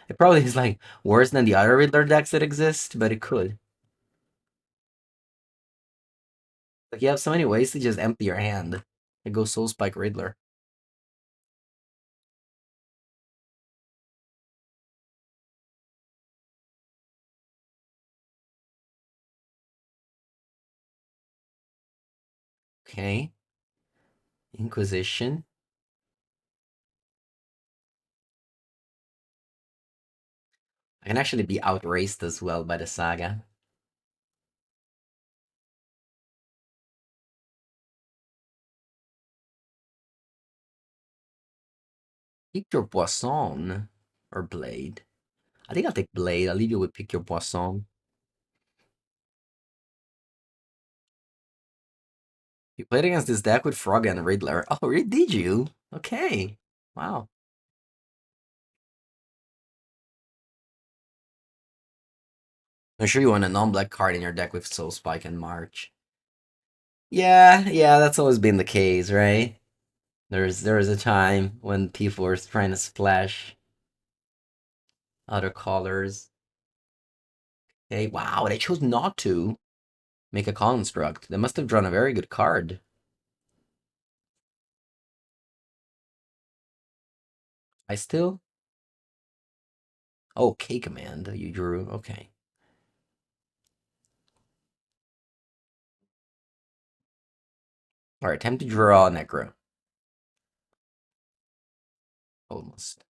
It probably is like worse than the other Riddler decks that exist, but it could. Like you have so many ways to just empty your hand. It goes Soul Spike Riddler. Okay. Inquisition. I can actually be outraced as well by the Saga. Pick your Poisson or Blade. I think I'll take Blade. I'll leave you with Pick your Poisson. You played against this deck with Frog and Riddler. Oh, really? Did you? Okay. Wow. I'm sure you want a non-black card in your deck with Soul Spike and March. Yeah, that's always been the case, right? There was a time when people were trying to splash other colors. Okay, wow, they chose not to make a construct. They must have drawn a very good card. I still. Oh, K command you drew. Okay. All right, time to draw a Necro. Almost.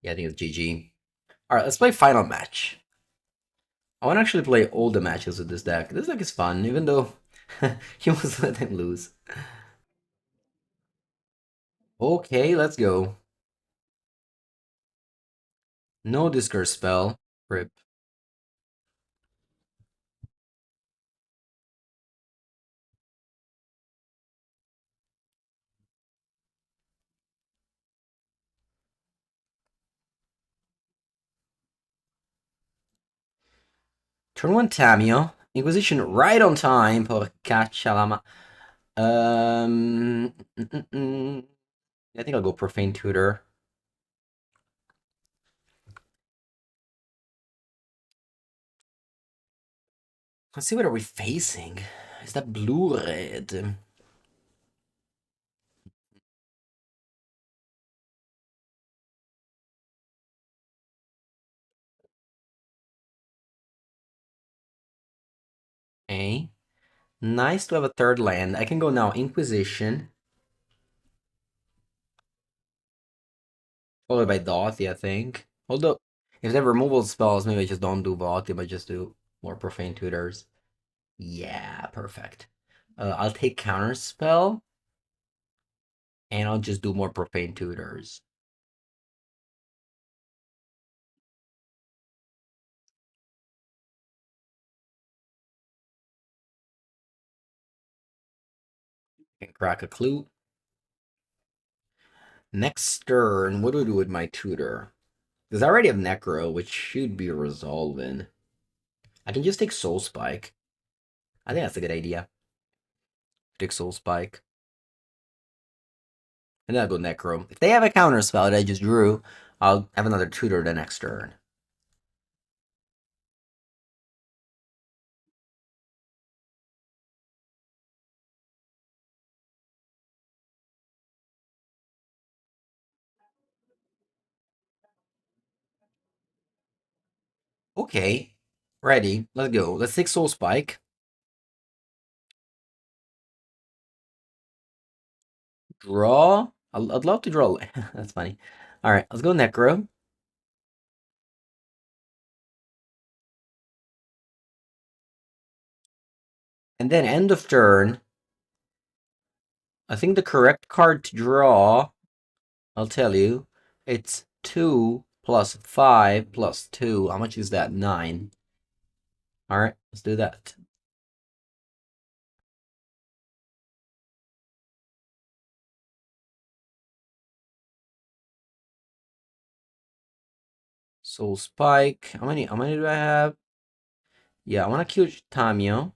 Yeah, I think it's GG. Alright, let's play final match. I want to actually play all the matches with this deck. This deck is fun, even though you must let him lose. Okay, let's go. No discard spell. Rip. Turn 1 Tamio. Inquisition right on time. Porcaccia lama. I think I'll go Profane Tutor. Let's see what are we facing. Is that blue-red? Okay. Nice to have a third land. I can go now Inquisition. Followed by Dauthi, I think. Although, if they have removal spells, maybe I just don't do Dauthi, but just do more Profane Tutors. Yeah, perfect. I'll take Counterspell, and I'll just do more Profane Tutors. Can crack a clue. Next turn, what do I do with my tutor? Because I already have Necro, which should be resolving. I can just take Soul Spike. I think that's a good idea. Take Soul Spike. And then I'll go Necro. If they have a counter spell that I just drew, I'll have another tutor the next turn. Okay. Ready. Let's go. Let's take Soul Spike. Draw. I'd love to draw. That's funny. All right, let's go Necro. And then end of turn. I think the correct card to draw, I'll tell you, it's 2 plus 5 plus 2. How much is that? 9. All right, let's do that. Soul Spike. How many do I have? Yeah, I want to kill Tamio.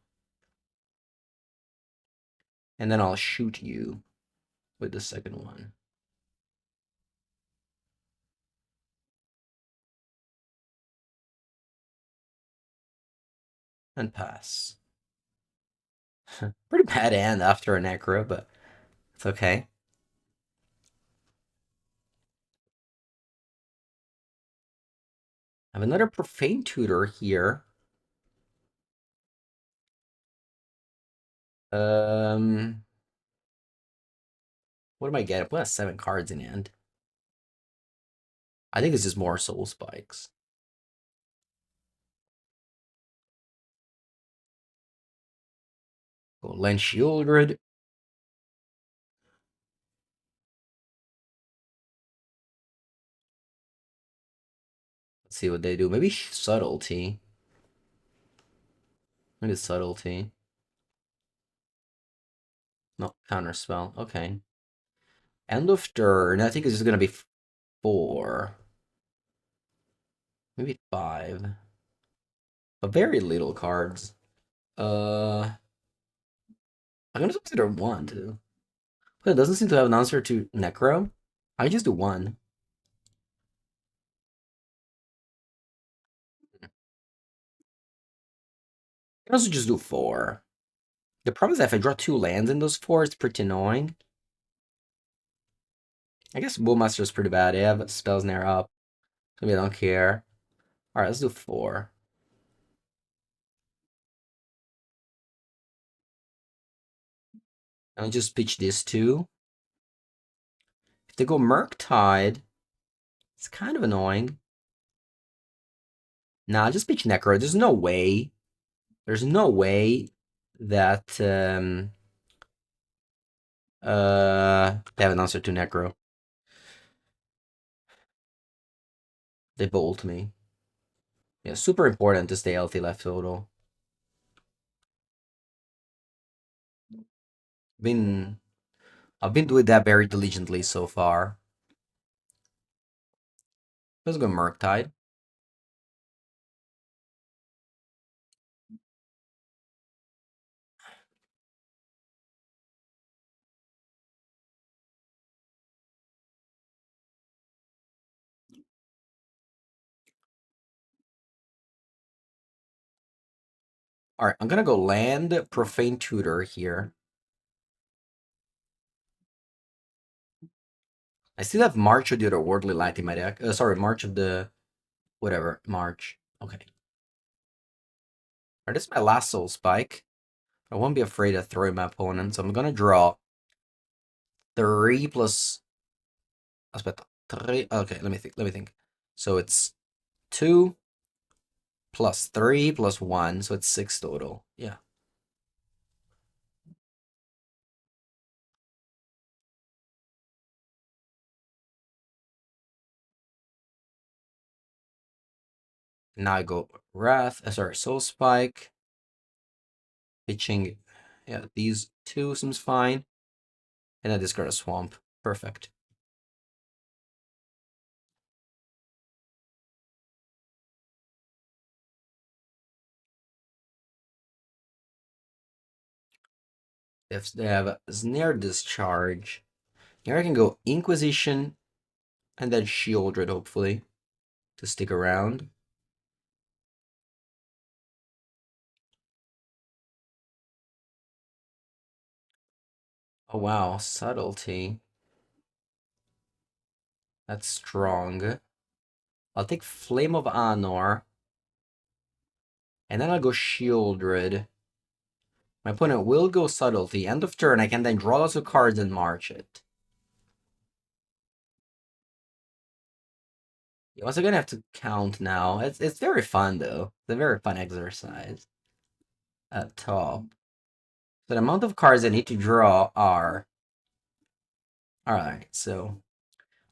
And then I'll shoot you with the second one. And pass. Pretty bad end after a Necro, but it's okay. I have another Profane Tutor here. Um, what am I getting? I have 7 cards in hand. I think this is more Soul Spikes. Go Len Shieldred. Let's see what they do. Maybe Subtlety. Maybe Subtlety. No, Counterspell. Okay. End of turn. I think this is going to be 4. Maybe 5. But very little cards. I'm gonna consider 1 too. But it doesn't seem to have an answer to Necro. I just do 1. I can also just do 4. The problem is that if I draw 2 lands in those 4, it's pretty annoying. I guess Bullmaster is pretty bad. They have spells near up. So maybe I don't care. Alright, let's do 4. I'll just pitch this too. If they go Murktide, it's kind of annoying. Nah, just pitch Necro. There's no way. There's no way that they have an answer to Necro. They bolt me. Yeah, super important to stay healthy left total. Been I've been doing that very diligently so far. Let's go Murktide. Alright, I'm gonna go land Profane Tutor here. I still have March of the Worldly Light in my deck. Sorry, March of the... whatever, March. Okay. Alright, this is my last Soul Spike. I won't be afraid of throwing my opponent, so I'm gonna draw 3 plus... Aspetta, 3... Okay, let me think. So it's 2 plus 3 plus 1, so it's 6 total. Yeah. Now I go Wrath, sorry, Soul Spike. Pitching, yeah, these two seems fine. And I discard a Swamp. Perfect. If they have Snare Discharge, here I can go Inquisition and then Shieldred, hopefully, to stick around. Oh wow, Subtlety. That's strong. I'll take Flame of Anor. And then I'll go Shieldred. My opponent will go Subtlety. End of turn, I can then draw lots of cards and march it. You also gonna have to count now. It's very fun though. It's a very fun exercise. At top. So the amount of cards I need to draw are... Alright, so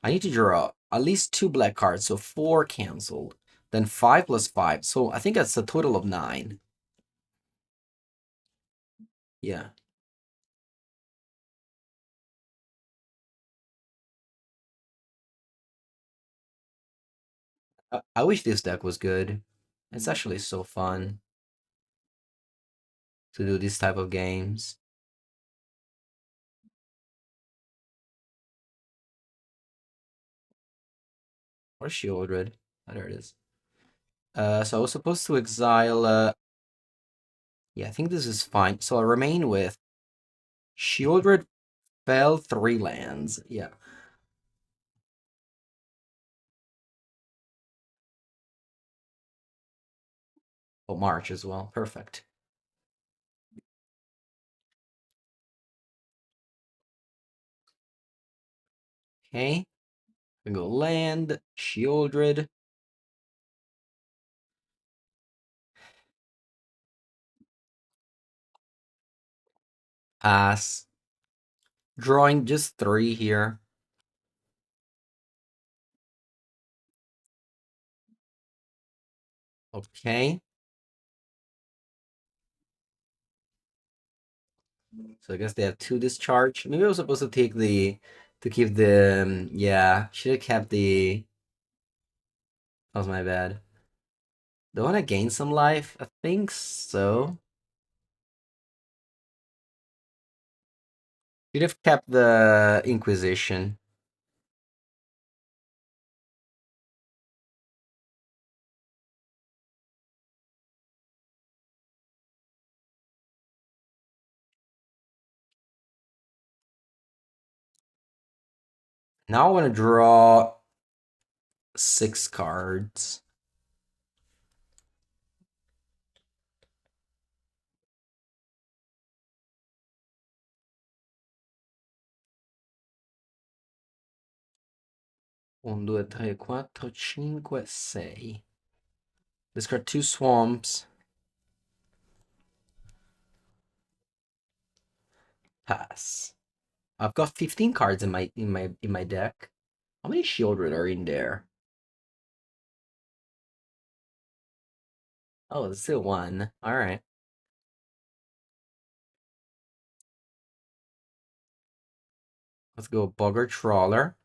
I need to draw at least 2 black cards, so 4 canceled. Then 5 plus 5, so I think that's a total of 9. Yeah. I wish this deck was good. It's actually so fun to do this type of games. Or Shieldred. Oh, there it is. So I was supposed to exile... yeah, I think this is fine. So I remain with Shieldred, fell 3 lands. Yeah. Oh, March as well. Perfect. Okay. We go land, Shieldred. Pass. Drawing just 3 here. Okay. So I guess they have 2 discharge. Maybe I was supposed to take the... to keep the... yeah, should have kept the... That was my bad. Do I want to gain some life? I think so. Should have kept the Inquisition. Now I want to draw 6 cards. Un, due, tre, quattro, cinque, sei. Discard 2 swamps. Pass. I've got 15 cards in my deck. How many Shieldred are in there? Oh, it's still one. All right. Let's go Bugger Trawler.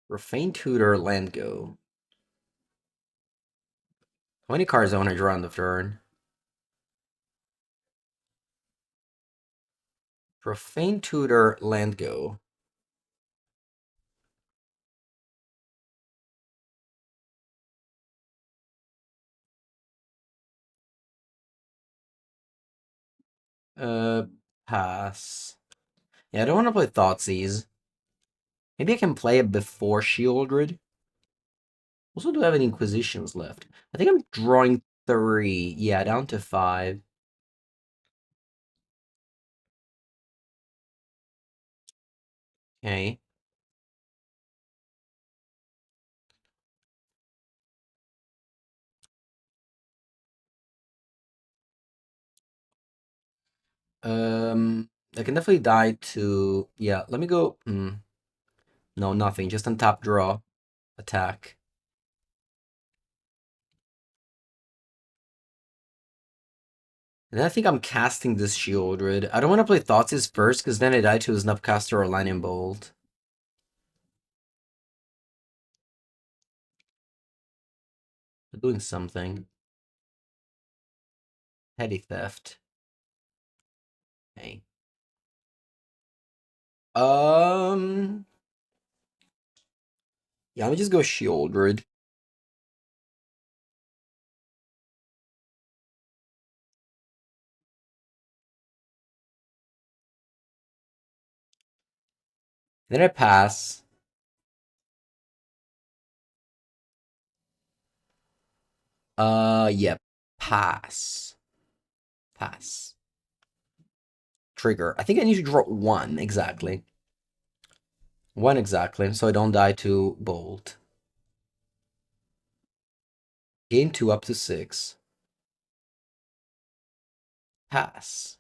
Profane Tutor, land go. How many cards I want to draw on the turn? Profane Tutor, land go. Uh, pass. Yeah, I don't want to play Thoughtseize. Maybe I can play it before Shieldred. Also, do I have any Inquisitions left? I think I'm drawing 3. Yeah, down to 5. Okay. I can definitely die to... Yeah, let me go... No, nothing. Just untap, draw, attack. And then I think I'm casting this Shieldred. I don't want to play Thoughtseize first, because then I die to a Snapcaster or Lightning Bolt. They're doing something. Petty Theft. Okay. Um... Yeah, let me just go Shieldred. Then I pass. Yeah. Pass. Pass. Trigger. I think I need to draw 1, exactly. 1 exactly, so I don't die to Bolt. Gain 2 up to 6. Pass.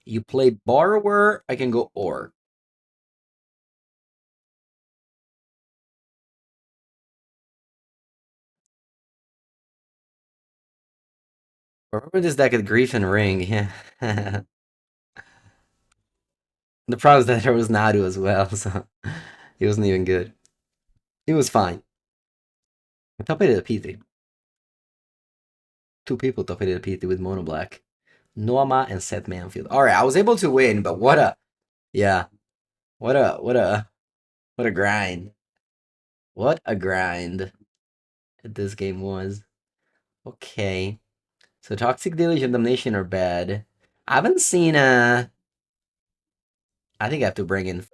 You play Borrower, I can go Orc. Remember this deck at Grief and Ring, yeah. The problem is that there was Nadu as well, so he wasn't even good. He was fine. I top eighted a P3. 2 people top eighted a P3 with Mono Black. Noama and Seth Manfield. Alright, I was able to win, but what a... Yeah. What a grind. What a grind this game was. Okay. So Toxic Deluge and Damnation are bad. I haven't seen I think I have to bring in...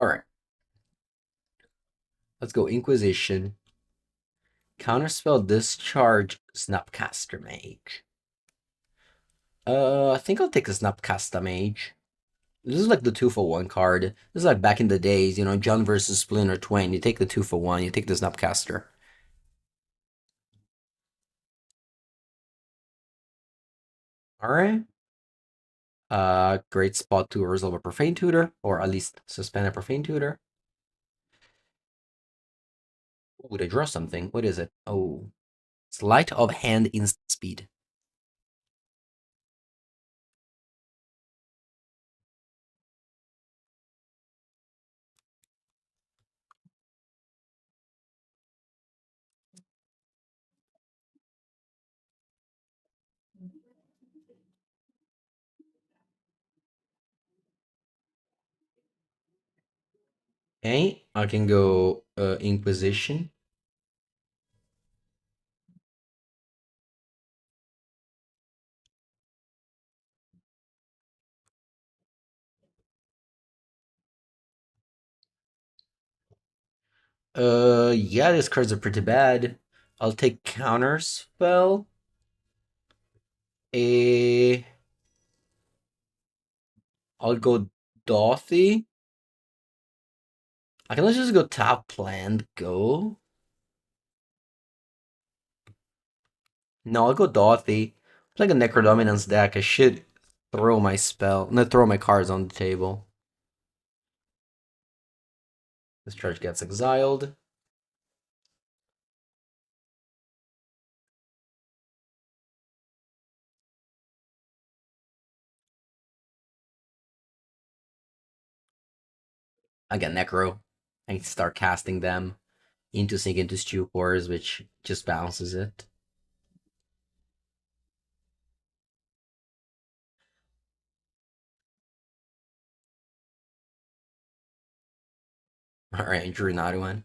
Alright. Let's go Inquisition. Counterspell Discharge Snapcaster Mage. I think I'll take a Snapcaster Mage. This is like the 2-for-1 card. This is like back in the days, you know, John versus Splinter Twain. You take the 2-for-1, you take the Snapcaster. Alright. Great spot to resolve a Profane Tutor, or at least suspend a Profane Tutor. Would I draw something? What is it? Oh. Sleight of Hand instant speed. Okay, I can go Inquisition. Yeah, these cards are pretty bad. I'll take counter spell. Eh, I'll go Dothy. I can let's just go top land, go. No, I'll go Dothy. Like a Necrodominance deck, I should throw my spell, not throw my cards on the table. This charge gets exiled. I get Necro. I start casting them into Sink into Stupors, which just bounces it. Alright, drew another one.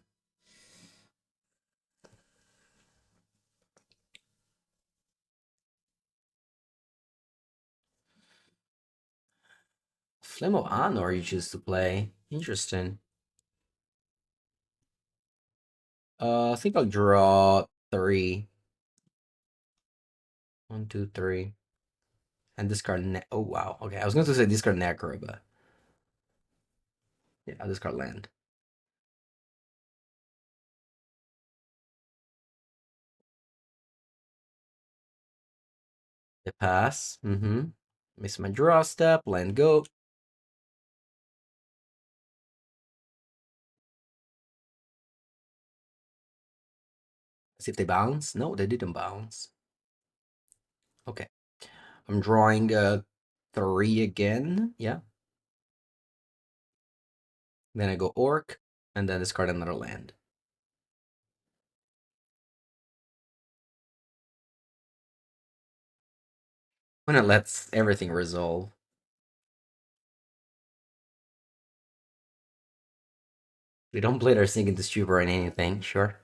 Flame of Honor you choose to play. Interesting. I think I'll draw 3. 1, 2, 3. And discard oh wow. Okay, I was going to say discard Necro, but yeah, I'll discard land. They pass. Mm-hmm. Miss my draw step, land go. See if they bounce. No, they didn't bounce. Okay. I'm drawing 3 again. Yeah. Then I go Orc, and then discard another land. When it lets everything resolve. We don't play their Sink into Stupor or anything, sure.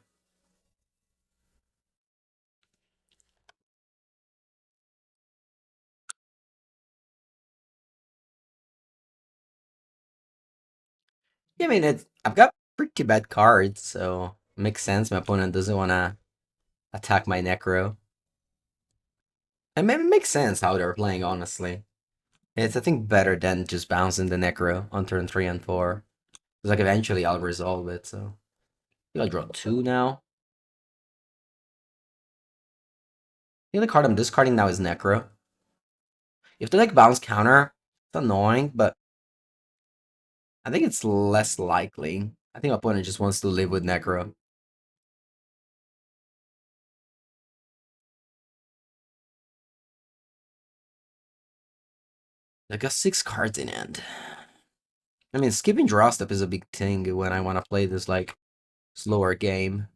Yeah, I mean, I've got pretty bad cards, so it makes sense. My opponent doesn't want to attack my Necro. And maybe it makes sense how they're playing, honestly. It's, I think, better than just bouncing the Necro on turn 3 and 4. Because, like, eventually I'll resolve it, so. I think I'll draw 2 now. The only card I'm discarding now is Necro. If they, like, bounce counter, it's annoying, but I think it's less likely. I think my opponent just wants to live with Necro. I got 6 cards in hand. I mean, skipping draw step is a big thing when I want to play this, like, slower game.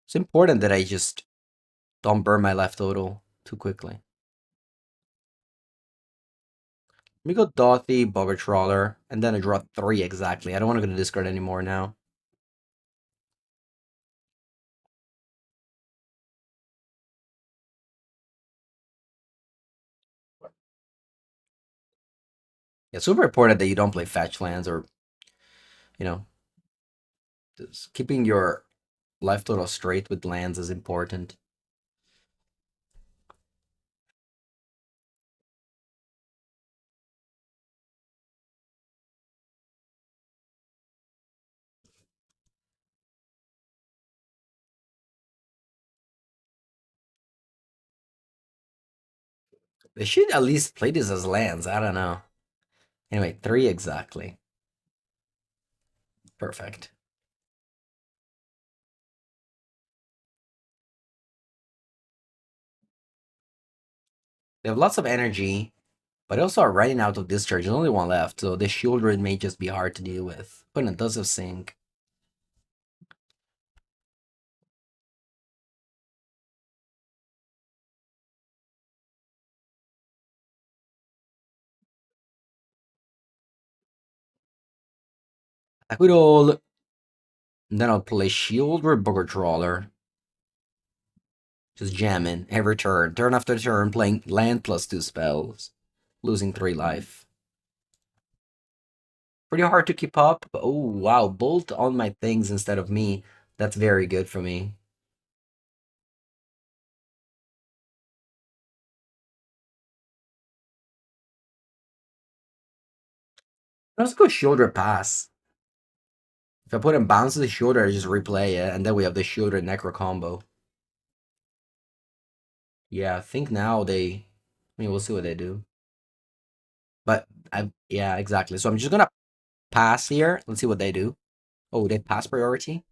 It's important that I just don't burn my life total too quickly. Let me go Dothy, Bogger Trawler, and then I draw 3 exactly. I don't want to go to discard anymore now. Yeah, super important that you don't play fetch lands or, you know, just keeping your life total straight with lands is important. They should at least play this as lands. I don't know. Anyway, 3 exactly. Perfect. They have lots of energy, but also are running out of discharge. There's only 1 left, so the shield rate may just be hard to deal with. But it does have sync. I could all. Then I'll play shield or Booger Trawler. Just jamming every turn. Turn after turn, playing land plus 2 spells. Losing 3 life. Pretty hard to keep up. Oh, wow. Bolt on my things instead of me. That's very good for me. Let's go shoulder pass. If I put him bounce to the shoulder, I just replay it, and then we have the shoulder necro combo. Yeah, I think now they. I mean, we'll see what they do. But yeah, exactly. So I'm just gonna pass here. Let's see what they do. Oh, they pass priority.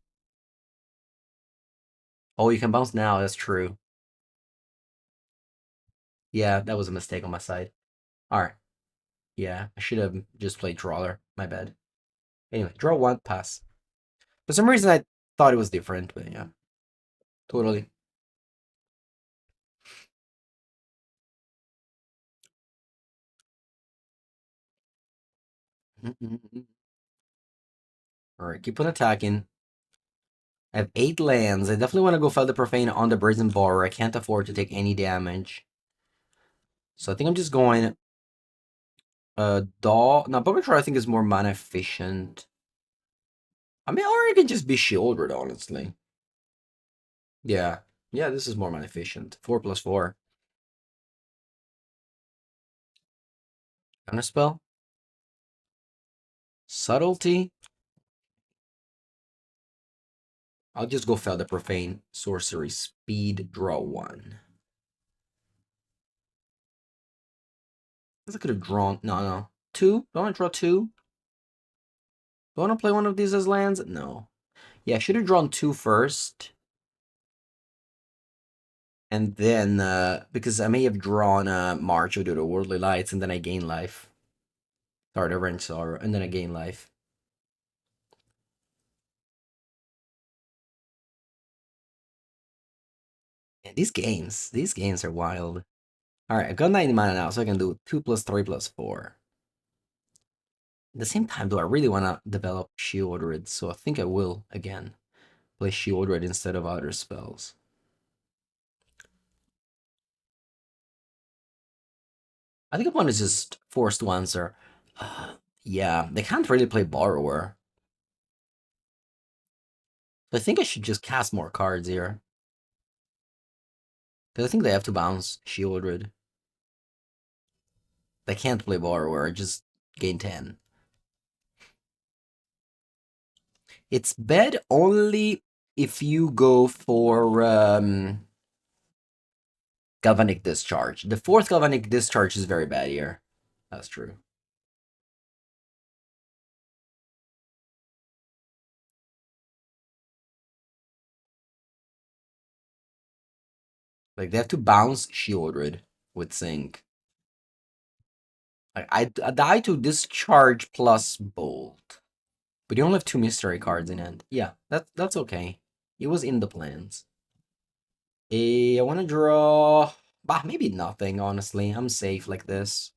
Oh, you can bounce now. That's true. Yeah, that was a mistake on my side. All right. Yeah, I should have just played drawer. My bad. Anyway, draw one, pass. For some reason, I thought it was different, but yeah, totally. All right, keep on attacking. I have 8 lands. I definitely want to go Fell the Profane on the Brazen Bar. I can't afford to take any damage. So I think I'm just going Daw. No, Bubble I think is more mana efficient. I mean, or it can just be Shieldred, honestly. Yeah. Yeah, this is more mana efficient. 4+4. Counterspell? Subtlety? I'll just go Fell the Profane. Sorcery. Speed. Draw 1. I could have drawn. No, no. 2? Do I want to draw 2? Do I want to play one of these as lands? No. Yeah, I should have drawn 2 first. And then, because I may have drawn March or the Worldly Lights, and then I gain life. Sorry, the Wrench Sorrow, and then I gain life. Yeah, these games are wild. All right, I've got 90 mana now, so I can do 2+3+4. At the same time, though, I really want to develop Shieldred, so I think I will, again, play Shieldred instead of other spells. I think opponent is just forced to answer. Yeah, they can't really play Borrower. I think I should just cast more cards here. Because I think they have to bounce Shieldred. They can't play Borrower, just gain 10. It's bad only if you go for Galvanic Discharge. The 4th Galvanic Discharge is very bad here. That's true. Like, they have to bounce Shieldred with Sync. Like, I die to Discharge plus Bolt. But you only have 2 Mystery cards in hand. Yeah, that's okay. It was in the plans. I want to draw... Bah, maybe nothing, honestly. I'm safe like this.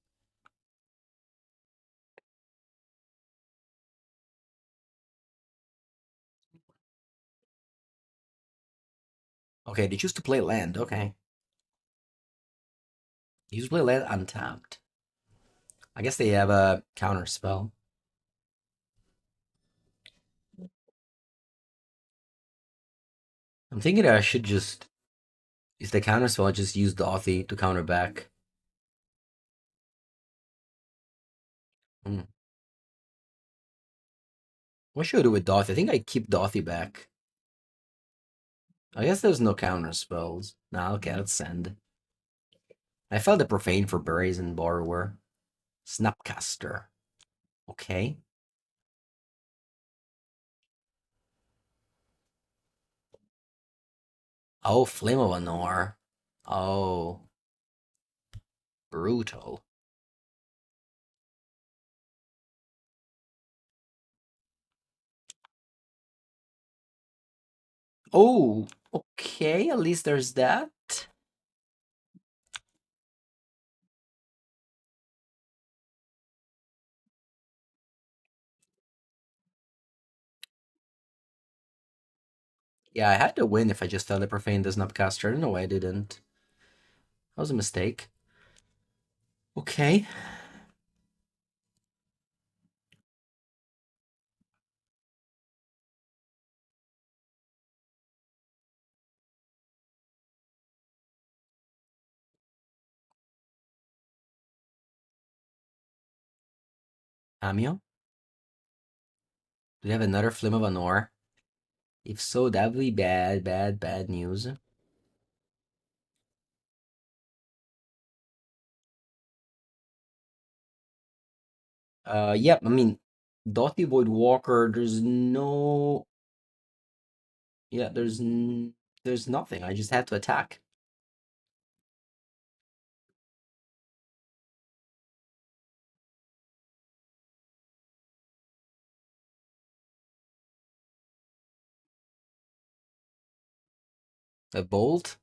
Okay, they choose to play land. Okay. They choose to play land untapped. I guess they have a counter spell. I'm thinking I should just... If the counter spell, I just use Dothy to counter back. Hmm. What should I do with Dothy? I think I keep Dothy back. I guess there's no counter spells. Nah, okay, let's send. I felt the Profane for Berries and Borrower. Snapcaster. Okay. Oh, Flame of Anor. Oh, brutal. Oh, okay, at least there's that. Yeah, I had to win if I just felt the Profane the Snapcaster. I don't know why I didn't. That was a mistake. Okay. Cameo? Do they have another Flame of Anor? If so, that would be bad, bad, bad news. Yep, I mean, Dotty Void Walker, there's no... Yeah, there's nothing. I just had to attack. A Bolt?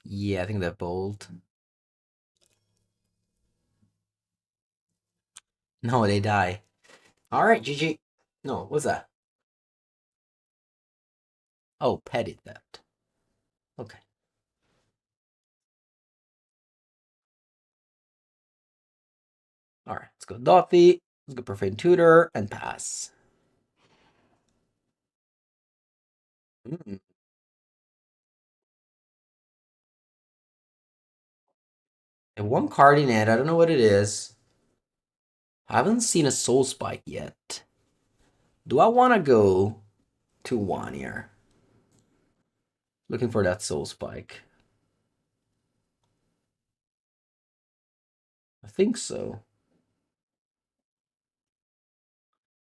Yeah, I think that Bolt. No, they die. Alright, GG. No, what's that? Oh, petty theft. Okay. Alright, let's go Dothy. Let's go Profane Tutor and pass. Mm. And one card in it, I don't know what it is. I haven't seen a Soul Spike yet. Do I want to go to one here? Looking for that Soul Spike. I think so.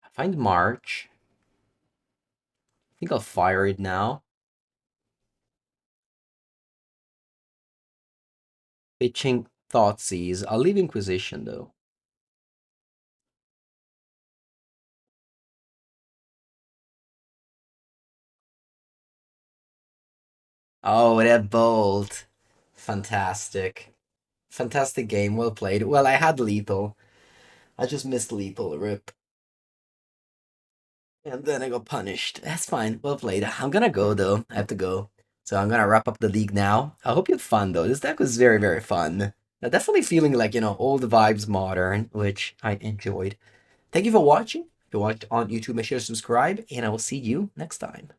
I find March. I think I'll fire it now. Pitching Thoughtseize. I'll leave Inquisition though. Oh, that Bolt. Fantastic. Fantastic game. Well played. Well, I had lethal. I just missed lethal. Rip. And then I got punished. That's fine. Well played. I'm gonna go though. I have to go. So I'm gonna wrap up the league now. I hope you had fun though. This deck was very, very fun. Definitely feeling like, old vibes modern, which I enjoyed. Thank you for watching. If you watched on YouTube, make sure to subscribe, and I will see you next time.